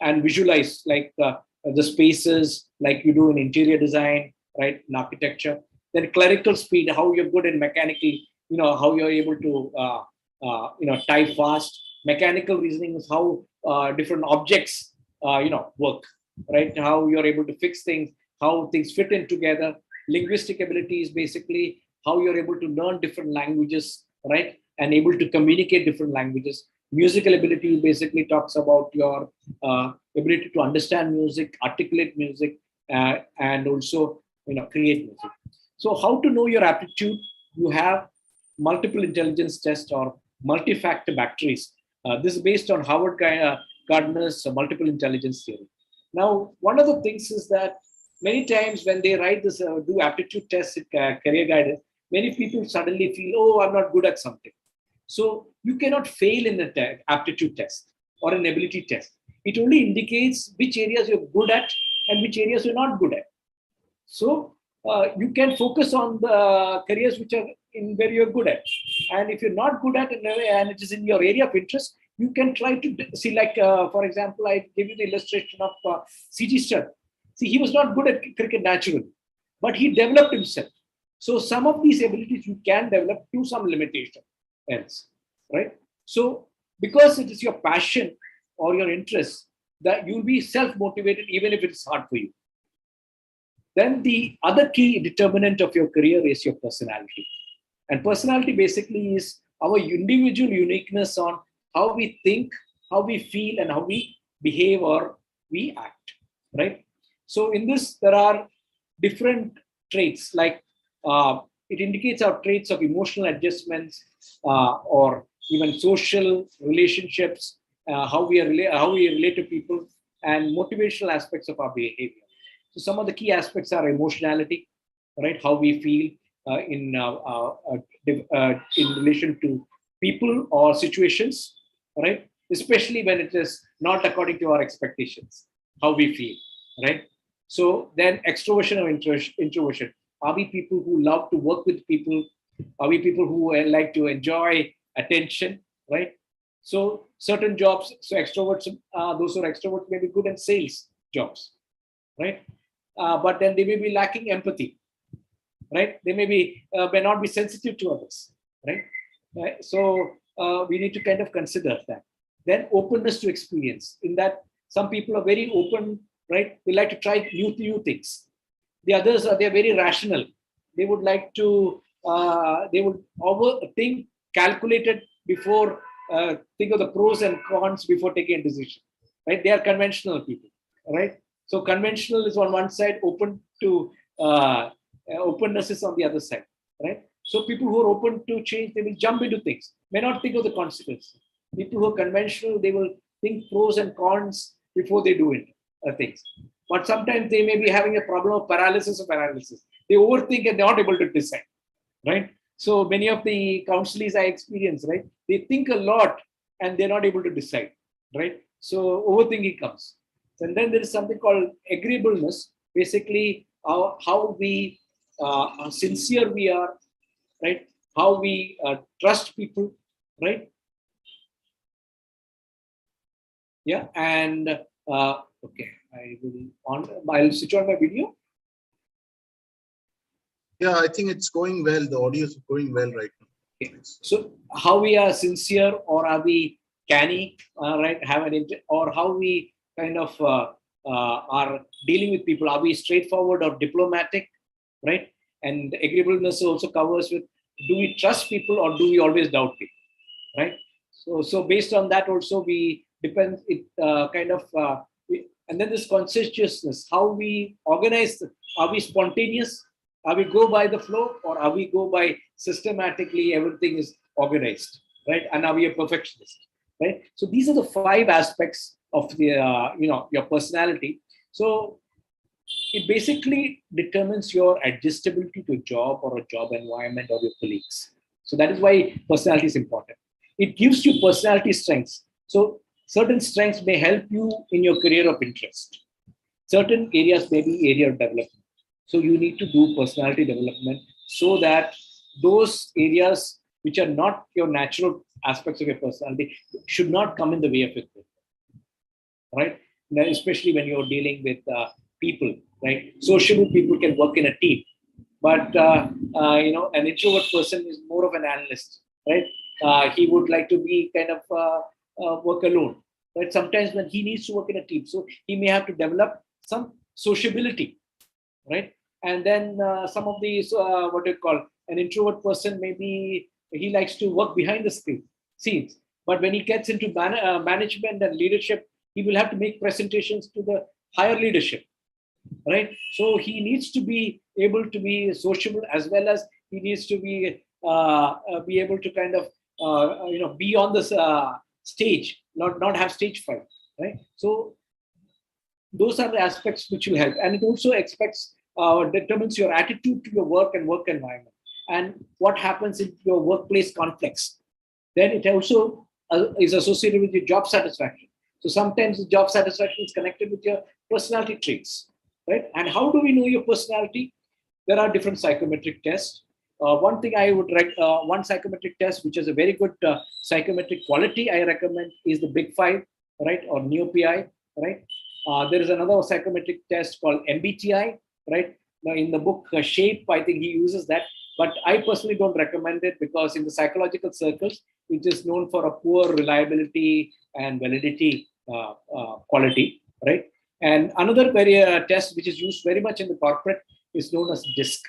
and visualize, like the spaces, like you do in interior design, right? In architecture. Then clerical speed, how you're good in mechanical, how you're able to, type fast. Mechanical reasoning is how different objects, work, right? How you're able to fix things, how things fit in together. Linguistic ability is basically how you're able to learn different languages, right? And able to communicate different languages. Musical ability basically talks about your ability to understand music, articulate music, and also create music. So how to know your aptitude? You have multiple intelligence tests or multi-factor batteries. This is based on Gardner's multiple intelligence theory. Now, one of the things is that many times when they write this, do aptitude tests in career guidance, many people suddenly feel, oh, I'm not good at something. So you cannot fail in an aptitude test or an ability test. It only indicates which areas you're good at and which areas you're not good at. So you can focus on the careers which are in where you're good at. And if you're not good at it and it is in your area of interest, you can try to see, like, for example, I give you the illustration of C.G. Stud. See, he was not good at cricket naturally, but he developed himself. So some of these abilities you can develop to some limitation else, right? So because it is your passion or your interest, that you'll be self-motivated even if it's hard for you. Then the other key determinant of your career is your personality. And personality basically is our individual uniqueness on how we think, how we feel, and how we behave or we act, right? So in this, there are different traits, like it indicates our traits of emotional adjustments or even social relationships, how we relate to people, and motivational aspects of our behavior. So some of the key aspects are emotionality, right? How we feel in relation to people or situations, right? Especially when it is not according to our expectations, how we feel, right? So then extroversion or introversion. Are we people who love to work with people? Are we people who like to enjoy attention, right? So certain jobs, so extroverts, those who are extroverts may be good at sales jobs, right? But then they may be lacking empathy, right? They may not be sensitive to others, right? So we need to kind of consider that. Then openness to experience. In that, some people are very open, right? They like to try new things. The others they're very rational. They would like to they would overthink, calculated before think of the pros and cons before taking a decision, right? They are conventional people, right? So conventional is on one side, open to openness is on the other side, right? So people who are open to change, they will jump into things, may not think of the consequences. People who are conventional, they will think pros and cons before they do it, things. But sometimes they may be having a problem of paralysis of analysis. They overthink and they're not able to decide, right? So many of the counselees I experience, right? They think a lot and they're not able to decide, right? So overthinking comes. And then there is something called agreeableness, basically how sincere we are, right? How we trust people, right? Yeah, and okay, I'll switch on my video. Yeah, I think it's going well. The audio is going well right now. Okay. So how we are sincere, or are we canny, right? Or how we kind of are dealing with people? Are we straightforward or diplomatic, right? And agreeableness also covers with, do we trust people or do we always doubt people, right? So based on that also we depend it and then this conscientiousness, how we organize. Are we spontaneous? Are we go by the flow, or are we go by systematically everything is organized, right? And are we a perfectionist, right? So these are the 5 aspects of the your personality. So it basically determines your adjustability to a job or a job environment or your colleagues. So that is why personality is important. It gives you personality strengths. So certain strengths may help you in your career of interest. Certain areas may be area of development. So you need to do personality development so that those areas which are not your natural aspects of your personality should not come in the way of it, right? Now, especially when you're dealing with people, right? Socially, people can work in a team, but an introvert person is more of an analyst, right? He would like to be kind of work alone, right? Sometimes when he needs to work in a team, so he may have to develop some sociability, right? And then some of these, what do you call, an introvert person may be he likes to work behind the scenes. But when he gets into management and leadership, he will have to make presentations to the higher leadership, right? So he needs to be able to be sociable, as well as he needs to be able to kind of be on this stage, not have stage fright, right? So those are the aspects which will help, and it also determines your attitude to your work and work environment, and what happens in your workplace conflicts. Then it also is associated with your job satisfaction. So sometimes the job satisfaction is connected with your personality traits, right? And how do we know your personality? There are different psychometric tests. One thing I would one psychometric test, which is a very good psychometric quality, I recommend, is the Big Five, right, or NeoPI, right? There is another psychometric test called MBTI, right? Now, in the book Shape, I think he uses that, but I personally don't recommend it, because in the psychological circles, it is known for a poor reliability and validity quality, right? And another very test which is used very much in the corporate is known as DISC,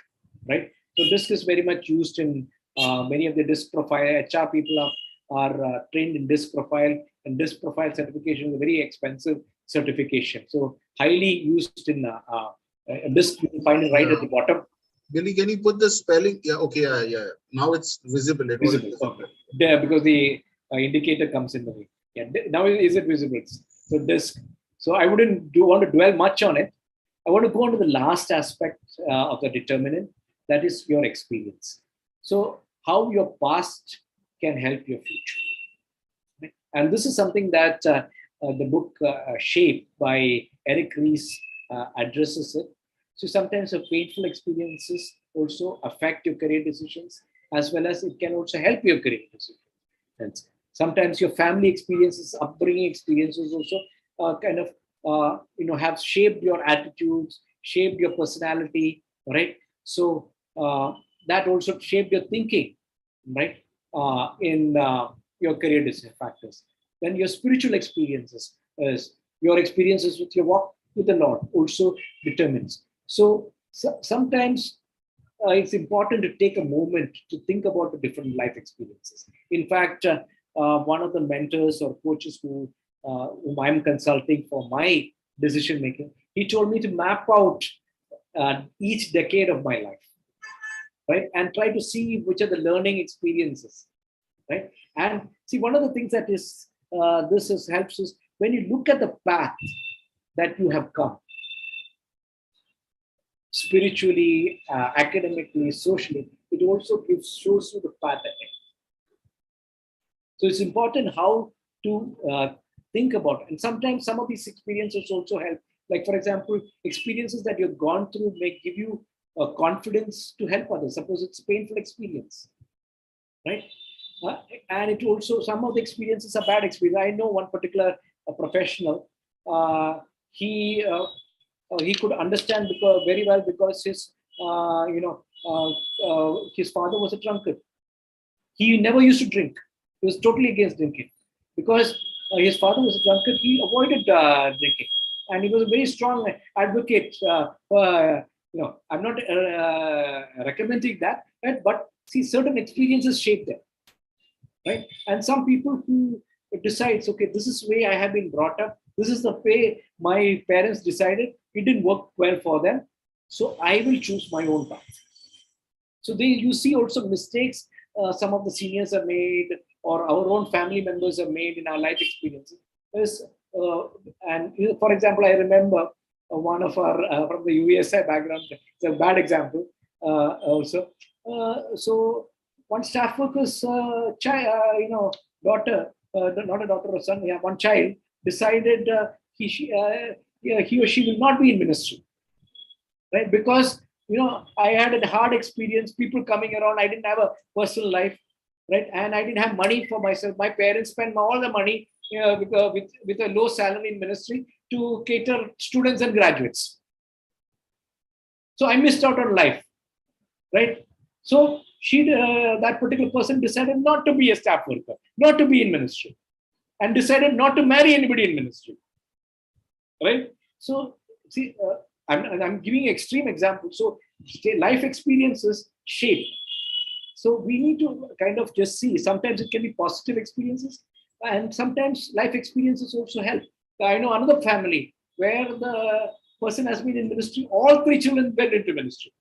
right? So DISC is very much used in many of the DISC profile. HR people are trained in DISC profile, and DISC profile certification is a very expensive certification. So highly used in DISC, you can find it right at the bottom. Billy, can you put the spelling? Yeah, okay, yeah. Now it's visible. Visible. Okay. Yeah, because the indicator comes in the way. Yeah, now is it visible? So DISC. So I wouldn't want to dwell much on it. I want to go on to the last aspect of the determinant, that is your experience. So how your past can help your future. Right? And this is something that the book Shape by Eric Ries addresses it. So sometimes your painful experiences also affect your career decisions, as well as it can also help your career decisions. And sometimes your family experiences, upbringing experiences also kind of have shaped your attitudes, shaped your personality, right? So that also shaped your thinking, right? In your career decision factors. Then your spiritual experiences, your experiences with your walk with the Lord, also determines. So sometimes it's important to take a moment to think about the different life experiences. In fact, one of the mentors or coaches whom I'm consulting for my decision making, he told me to map out each decade of my life, right, and try to see which are the learning experiences, right? And see, one of the things that is helps is when you look at the path that you have come, spiritually, academically, socially, it also shows you the path ahead. So it's important how to think about it. And sometimes some of these experiences also help. Like, for example, experiences that you've gone through may give you confidence to help others. Suppose it's a painful experience, right? And it also, some of the experiences are bad experience. I know one particular professional, he could understand very well, because his father was a drunkard. He never used to drink. He was totally against drinking, because his father was a drunkard. He avoided drinking, and he was a very strong advocate. I'm not recommending that, right? But see, certain experiences shape them, right? And some people who decides, okay, this is the way I have been brought up. This is the way my parents decided. It didn't work well for them, so I will choose my own path. So you see also mistakes some of the seniors have made, or our own family members have made in our life experiences. And for example, I remember one of our from the USI background. It's a bad example also. So one staff worker's daughter, not a daughter or son, yeah, one child decided he or she will not be in ministry, right? Because I had a hard experience, people coming around. I didn't have a personal life, right? And I didn't have money for myself. My parents spent all the money with a low salary in ministry to cater students and graduates. So I missed out on life, right? So that particular person decided not to be a staff worker, not to be in ministry, and decided not to marry anybody in ministry, right? So see, I'm giving extreme examples. So life experiences shape. So we need to kind of just see, sometimes it can be positive experiences and sometimes life experiences also help. I know another family where the person has been in ministry, all three children went into ministry,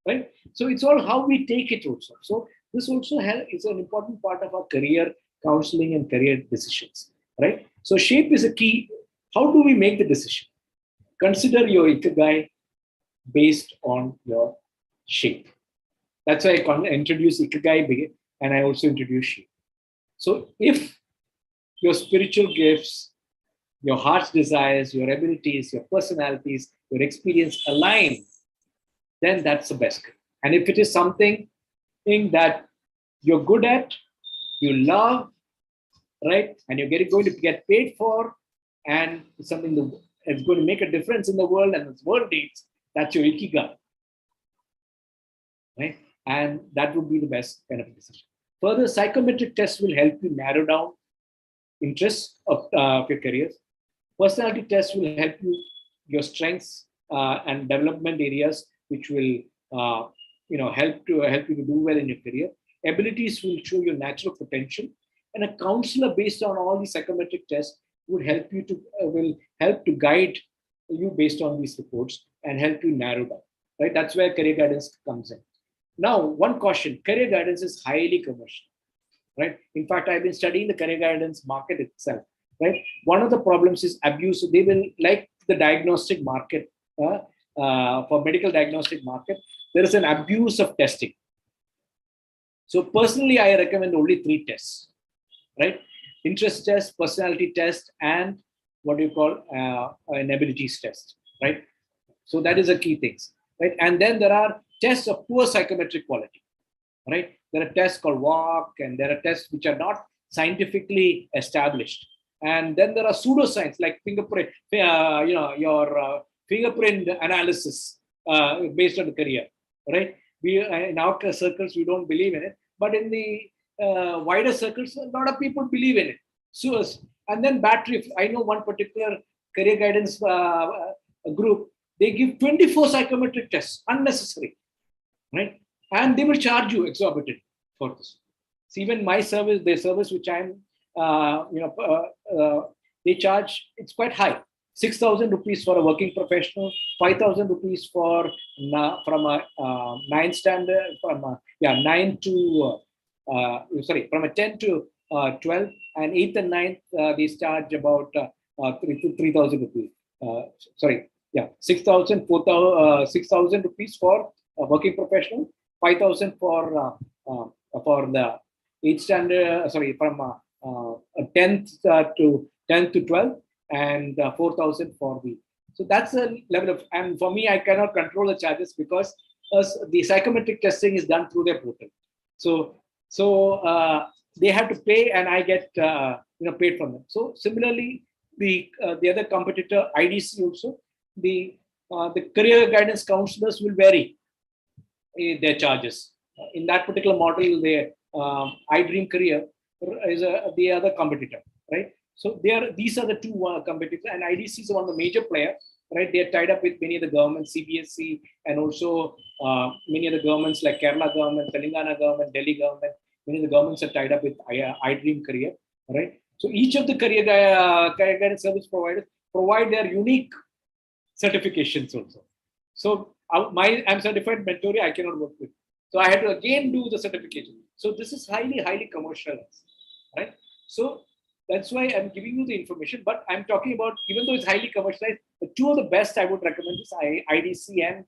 right? So it's all how we take it also. So this also is an important part of our career counseling and career decisions, right? So shape is a key. How do we make the decision? Consider your ikigai based on your shape. That's why I introduce ikigai and I also introduce shape. So if your spiritual gifts, your heart's desires, your abilities, your personalities, your experience align, then that's the best. And if it is something that you're good at, you love, right, and you're going to get paid for, and it's something that's going to make a difference in the world and the world needs, that's your ikigai, right? And that would be the best kind of decision. Further, psychometric tests will help you narrow down interests of your careers. Personality tests will help you your strengths and development areas, which will help you to do well in your career. Abilities will show your natural potential, and a counselor based on all these psychometric tests would help you to will help to guide you based on these reports and help you narrow down. Right, that's where career guidance comes in. Now, one caution: career guidance is highly commercial. Right. In fact, I've been studying the career guidance market itself. Right. One of the problems is abuse. They will, like the diagnostic market, for medical diagnostic market, there is an abuse of testing. So personally, I recommend only 3 tests, right? Interest test, personality test, and what do you call an abilities test, right? So that is a key thing, right? And then there are tests of poor psychometric quality, right? There are tests called walk, and there are tests which are not scientifically established. And then there are pseudoscience like fingerprint, your fingerprint analysis based on the career, right? We in our circles we don't believe in it, but in the wider circles, a lot of people believe in it. So, and then battery. I know one particular career guidance group. They give 24 psychometric tests, unnecessary, right? And they will charge you exorbitant for this. So even my service, their service, which I'm, they charge, it's quite high. 6,000 rupees for a working professional, 5,000 rupees for from a 9 standard, from 9 to, from a 10 to 12, and 8th and 9th, they charge about 3,000 rupees. 6,000, 6,000 rupees for a working professional, 5,000 for the 8th standard, from 10th to 12th, and 4,000 for the. So that's a level of, and for me, I cannot control the charges because the psychometric testing is done through their portal. So they have to pay, and I get paid from them. So similarly, the other competitor IDC also, the career guidance counselors will vary their charges. In that particular model, their iDream Career is the other competitor, right? So these are the 2 competitors, and IDC is one of the major players, right? They are tied up with many of the governments, CBSE, and also many of the governments like Kerala government, Telangana government, Delhi government. Many of the governments are tied up with iDream Career, right? So each of the career guidance service providers provide their unique certifications also. So I'm certified mentor, I cannot work with. So I had to again do the certification. So this is highly commercialized, right? So that's why I'm giving you the information, but I'm talking about, even though it's highly commercialized, the 2 of the best I would recommend is IDC and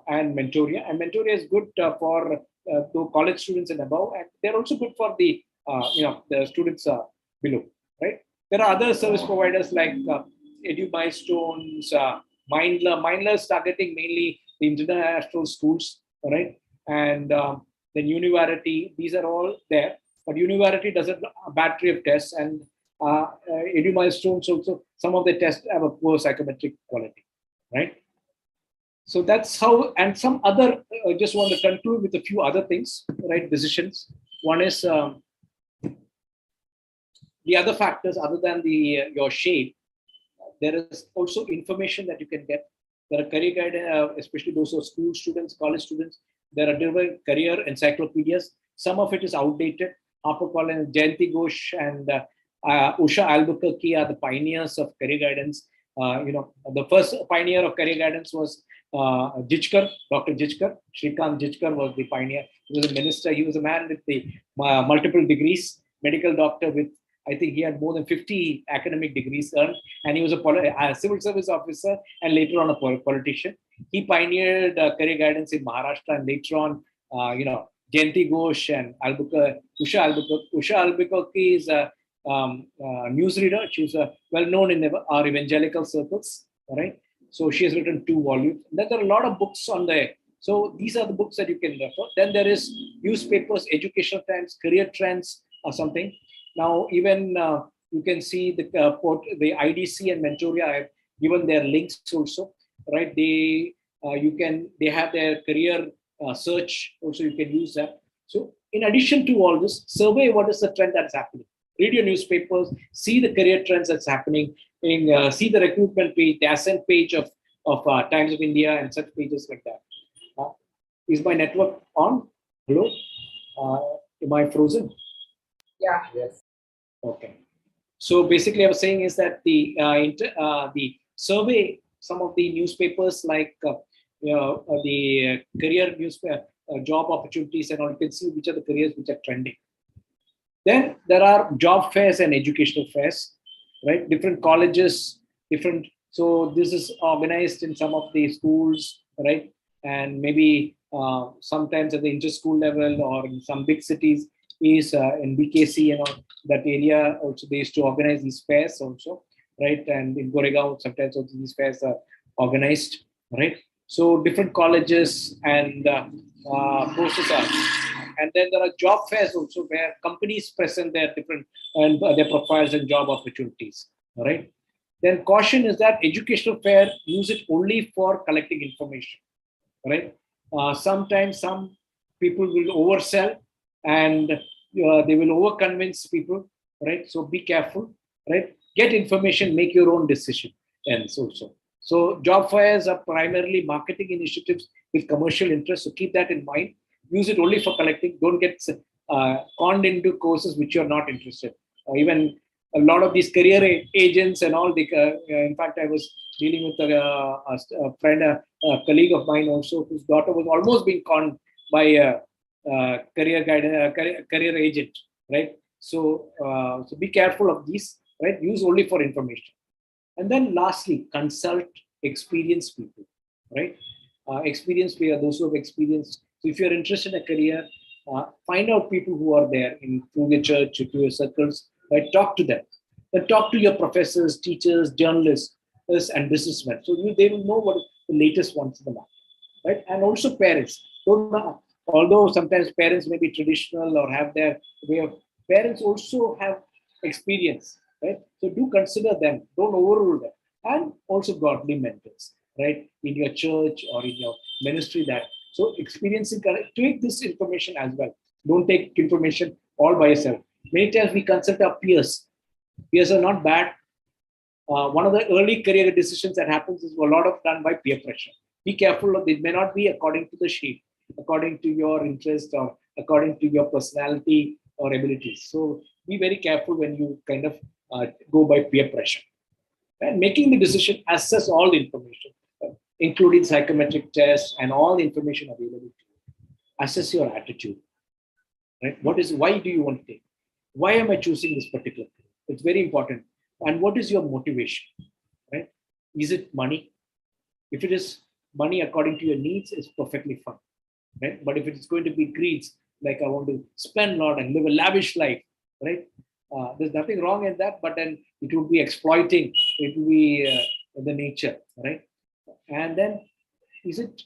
and Mentoria. And Mentoria is good for college students and above, and they're also good for the the students below, right? There are other service providers like EduMilestones, Mindler is targeting mainly the international schools, right? And then Univarity, these are all there. But Univarity does a battery of tests, and EduMilestones also, some of the tests have a poor psychometric quality, right? So that's how, and some other, I just want to conclude with a few other things, right? Decisions. One is the other factors other than your shape. There is also information that you can get. There are career guide, especially those who are school students, college students. There are different career encyclopedias. Some of it is outdated. HarperCollins, Jayanti Ghosh, and Usha Albuquerque are the pioneers of career guidance. The first pioneer of career guidance was Jijkar, Dr. Jijkar. Shrikant Jijkar was the pioneer. He was a minister. He was a man with the multiple degrees, medical doctor with, I think he had more than 50 academic degrees earned, and he was a civil service officer and later on a politician. He pioneered career guidance in Maharashtra, and later on, Jayanti Ghosh and Usha Albuquerque is a newsreader. She's well known in our evangelical circles, right? So she has written 2 volumes. Then there are a lot of books on there. So these are the books that you can refer. Then there is newspapers, educational times, career trends, or something. Now, even you can see the IDC and Mentoria have given their links also, right? They have their career search also. You can use that. So, in addition to all this, survey what is the trend that's happening. Read your newspapers, see the career trends that's happening. See the recruitment page, the ascent page of Times of India, and such pages like that. Is my network on? Hello? Am I frozen? Yeah. Yes. Okay. So basically, I was saying is that the survey, some of the newspapers like the career newspaper, job opportunities, and all, you can see which are the careers which are trending. Then there are job fairs and educational fairs, right? Different colleges, different. So this is organized in some of the schools, right? And maybe sometimes at the inter-school level or in some big cities is in BKC and all that area. Also, they used to organize these fairs also, right? And in Goregaon, sometimes also these fairs are organized, right? So different colleges and courses are. And then there are job fairs also where companies present their different and their profiles and job opportunities, right? Then caution is that educational fair, use it only for collecting information, right? Sometimes some people will oversell and they will overconvince people, right? So be careful, right? Get information, make your own decision, and so job fairs are primarily marketing initiatives with commercial interest. So keep that in mind. Use it only for collecting. Don't get conned into courses which you're not interested. Even a lot of these career agents and all. In fact, I was dealing with a friend, a colleague of mine also, whose daughter was almost being conned by a career agent, right? So be careful of these, right? Use only for information. And then lastly, consult experienced people, right? Experienced people, those who have experienced. So if you're interested in a career, find out people who are there through your church, through your circles, right? Talk to them. Then talk to your professors, teachers, journalists, and businessmen. So they will know what is the latest ones in the market, right? And also parents. Although sometimes parents may be traditional or have their way of, parents also have experience, right? So do consider them. Don't overrule them. And also godly mentors, right? In your church or in your ministry that. So experiencing, take this information as well. Don't take information all by yourself. Many times we consult our peers. Peers are not bad. One of the early career decisions that happens is a lot of done by peer pressure. Be careful. It may not be according to the sheet, according to your interest or according to your personality or abilities. So be very careful when you kind of go by peer pressure. And making the decision, assess all the information, including psychometric tests and all the information available to you. Assess your attitude, right? Why do you want to take? Why am I choosing this particular thing? It's very important. And what is your motivation, right? Is it money? If it is money according to your needs, it's perfectly fine, right? But if it's going to be greeds, like I want to spend a lot and live a lavish life, right? There's nothing wrong in that, but then it would be exploiting. It would be the nature, right? And then, is it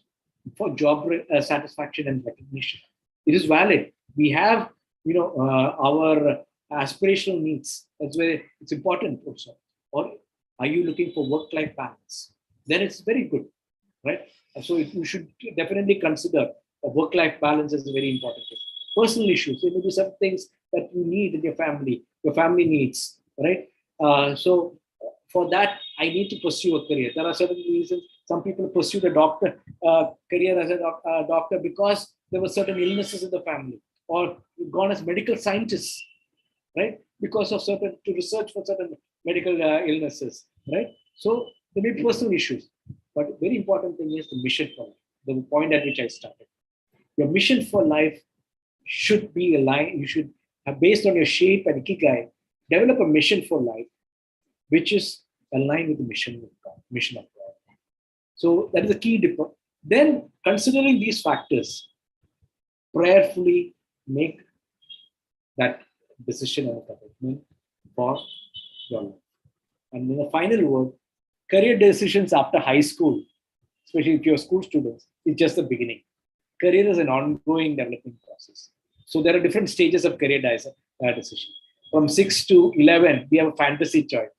for job satisfaction and recognition? It is valid. We have, our aspirational needs. That's where it's important also. Or are you looking for work-life balance? Then it's very good, right? So you should definitely consider a work-life balance as a very important thing. Personal issues. There may be some things that you need in your family needs, right? So for that, I need to pursue a career. There are certain reasons. Some people pursue the doctor career as a doctor because there were certain illnesses in the family, or gone as medical scientists, right? Because of certain, to research for certain medical illnesses, right? So there may be personal issues, but very important thing is the mission for life, the point at which I started. Your mission for life should be aligned. You should have, based on your shape and ikigai, develop a mission for life, which is aligned with the mission of God, mission of God. So that is a key difference. Then, considering these factors, prayerfully make that decision and commitment for your life. And in the final word, career decisions after high school, especially if you're school students, is just the beginning. Career is an ongoing development process. So there are different stages of career decision. From 6 to 11, we have a fantasy choice.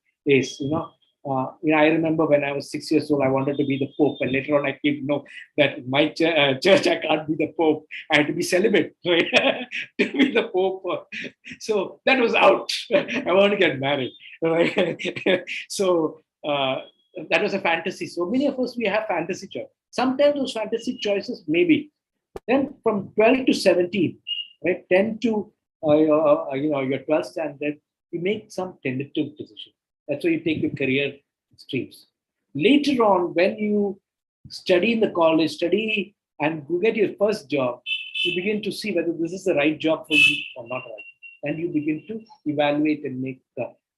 I remember when I was 6 years old, I wanted to be the Pope, and later on I came to know that in my church I can't be the Pope. I had to be celibate, right, to be the Pope. So that was out. I want to get married, right? So that was a fantasy. So many of us, we have fantasy choice. Sometimes those fantasy choices, maybe. Then from 12 to 17, right, 10 to your 12th standard, you make some tentative decision. That's why you take your career streams. Later on, when you study in the college, study and you get your first job, you begin to see whether this is the right job for you or not right. And you begin to evaluate and make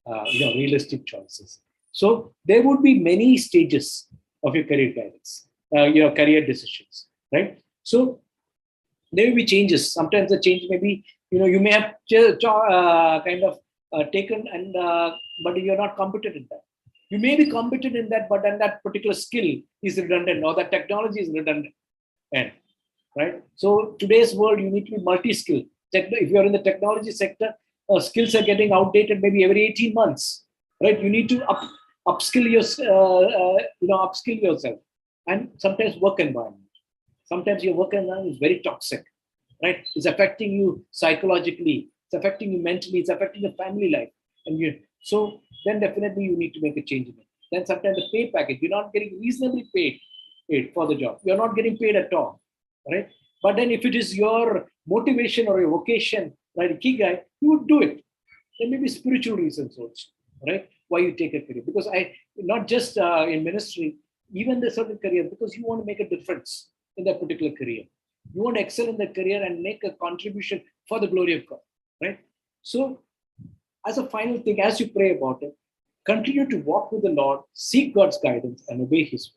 realistic choices. So there would be many stages of your career guidance, your career decisions, right? So there will be changes. Sometimes the change may be, you may have taken and but you're not competent in that. You may be competent in that, but then that particular skill is redundant, or that technology is redundant. And right. So today's world, you need to be multi-skilled. If you're in the technology sector, skills are getting outdated maybe every 18 months. Right. You need to upskill yourself. And sometimes work environment. Sometimes your work environment is very toxic. Right. It's affecting you psychologically. It's affecting you mentally. It's affecting your family life. And so then definitely you need to make a change in it. Then sometimes the pay package, you're not getting reasonably paid for the job. You're not getting paid at all, right? But then if it is your motivation or your vocation, right, ikigai, you would do it. There may be spiritual reasons also, right? Why you take a career. Because not just in ministry, even the certain career, because you want to make a difference in that particular career. You want to excel in that career and make a contribution for the glory of God, right? So as a final thing, as you pray about it, continue to walk with the Lord, seek God's guidance, and obey His will.